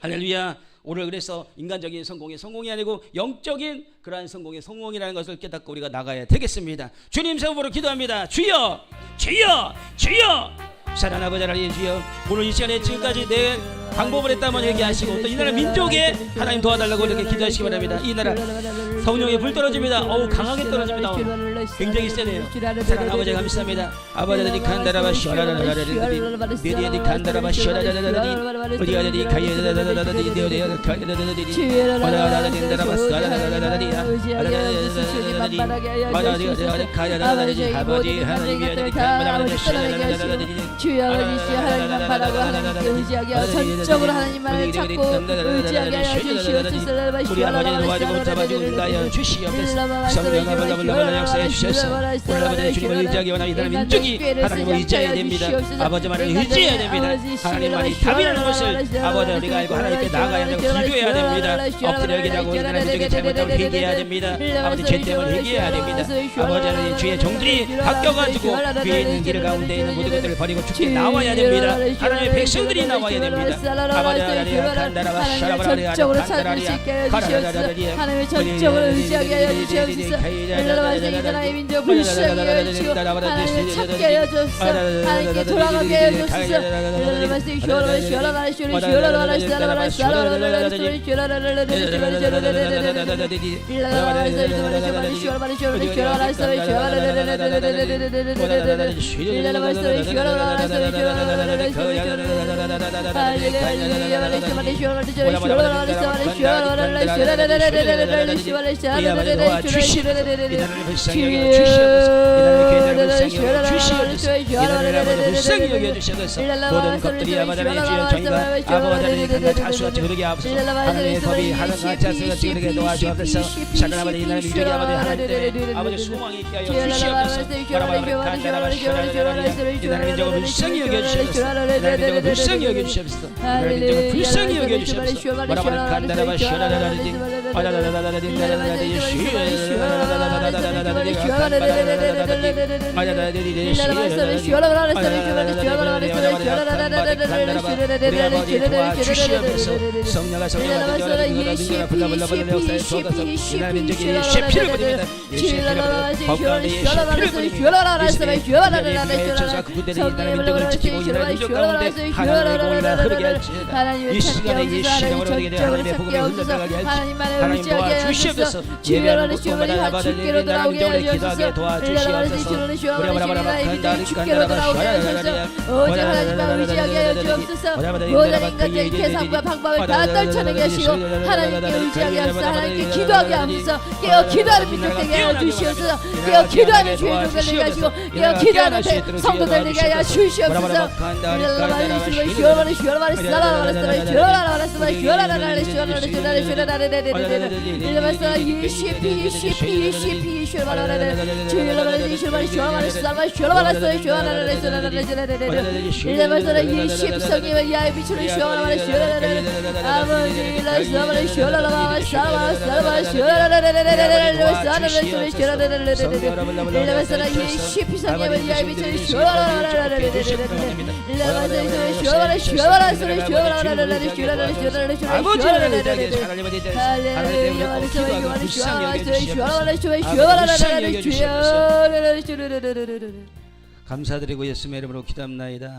할렐루야. 오늘 그래서 인간적인 성공이 아니고 영적인 그러한 성공이라는 것을 깨닫고 우리가 나가야 되겠습니다. 주님 세움으로 기도합니다. 주여 주여 주여 사랑하는 아버지 하나님 주여 오늘 이 시간에 지금까지 내 방법을 했다면 얘기하시고 또 이 나라 민족에 하나님 도와달라고 이렇게 기도하시기 바랍니다. 이 나라 성령의 불 떨어집니다. 어우 강하게 떨어집니다. 굉장히 세네요. 사랑하는 아버지 감사합니다. 아버지들이 간다라바 시원하라라라라리 네디에디 간다라바 시원하라라라리 우리아들이 가이라라라라리 네오데야 가이라라라리 와라라라린다라바 사라라라라리 아라라라라라리 와라라라라리 가이라라라리 아버지 하나님이 아들이 간다라바 시원하라라라리 주여 아버지 하나님만 바라고 하나님께 의지하게 하여 전적으로 하나님만을 찾고 의지하게 하여 주시옵소서. 우리 아버지 도와주고 잡아주고 인도하여 주시옵소서. 성령 아버지 역사해 주셔서 우리 아버지 주님을 의지하기 원하는 이들 민족이 하나님을 의지해야 됩니다. 아버지만을 의지해야 됩니다. 하나님만이 답이라는 것을 아버지 우리가 알고 하나님께 나아가야 되고 기도해야 됩니다. 엎드려 기도하고 이 나라 민족의 잘못을 회개해야 됩니다. 아버지 죄 때문에 회개해야 됩니다. 아버지 하나님 주의 종들이 바뀌어가지고 위에 있는 길 가운데 있는 모든 것들을 버리고 주께 나와야 됩니다. 하나님의 백성들이 나와야 됩니다. 아버지 하나님을 전적으로 찾을 수 있게 하여 주시옵소서. 하나님을 전적으로 의지하게 하여 주시옵소서. 이 나라의 민족 불쌍히 하여 주시고 하나님을 찾게 하여 주옵소서. 하나님께 돌아가게 하여 주옵소서. 모든 것들이 아버지의 정의가 아버지의 자수같이 흐르게 하옵소서. 하나님의 법이 하나님과 자수같이 흐르게 도와주옵소서. 사랑하는 아버지 이 나라 민족이 아버지 하나님 때문에 아버지 소망이 있게 하여 주시옵소서. 이 나라 민족을 불쌍히 여겨주시옵소서. 이 나라 민족을 불쌍히 여겨주시옵소서. 이 나라 민족을 불쌍히 여겨주시옵소서. 성령아 이 시간에 이 시간으로 하나님의 복음이 흘러가게 하나님 도와주시옵소서. 예배하는 곳마다 주께로 돌아오게 하시옵소서. 도와주시옵소서. 주께로 돌아오게 하시옵소서. 오직 하나님만 의지하게 하여 주옵소서. 모든 인간적인 계산과 방법을 다 떨쳐내게 하시고 하나님께 의지하게 하소서. 하나님께 기도하게 하소서. 깨어 기도하는 민족 되게 하여 주시옵소서. 깨어 기도하는 주의 종들 되게 하시고 깨어 기도하는 성도들 되게 하여 주시옵소서. 피 슈라바라라 주라바라 슈라바라 슈라바라 슈라바라 슈라바라 슈라바라 슈라바라 일레바사라 이 십성님의 야의 빛으로 슈라바라 슈라바라 아버지 라스바라 슈라바라 샤바라 샤바라 슈라바라 샤바라 슈라바라 일레바사라 이 십성님의 야의 빛으로 슈라바라 일레바사라 슈라바라 슈라바라 슈라바라 슈라바라 슈라바라 아버지 하나님 기도하고 불쌍히 여겨주시옵소서. 감사드리고 예수님의 이름으로 기도합나이다.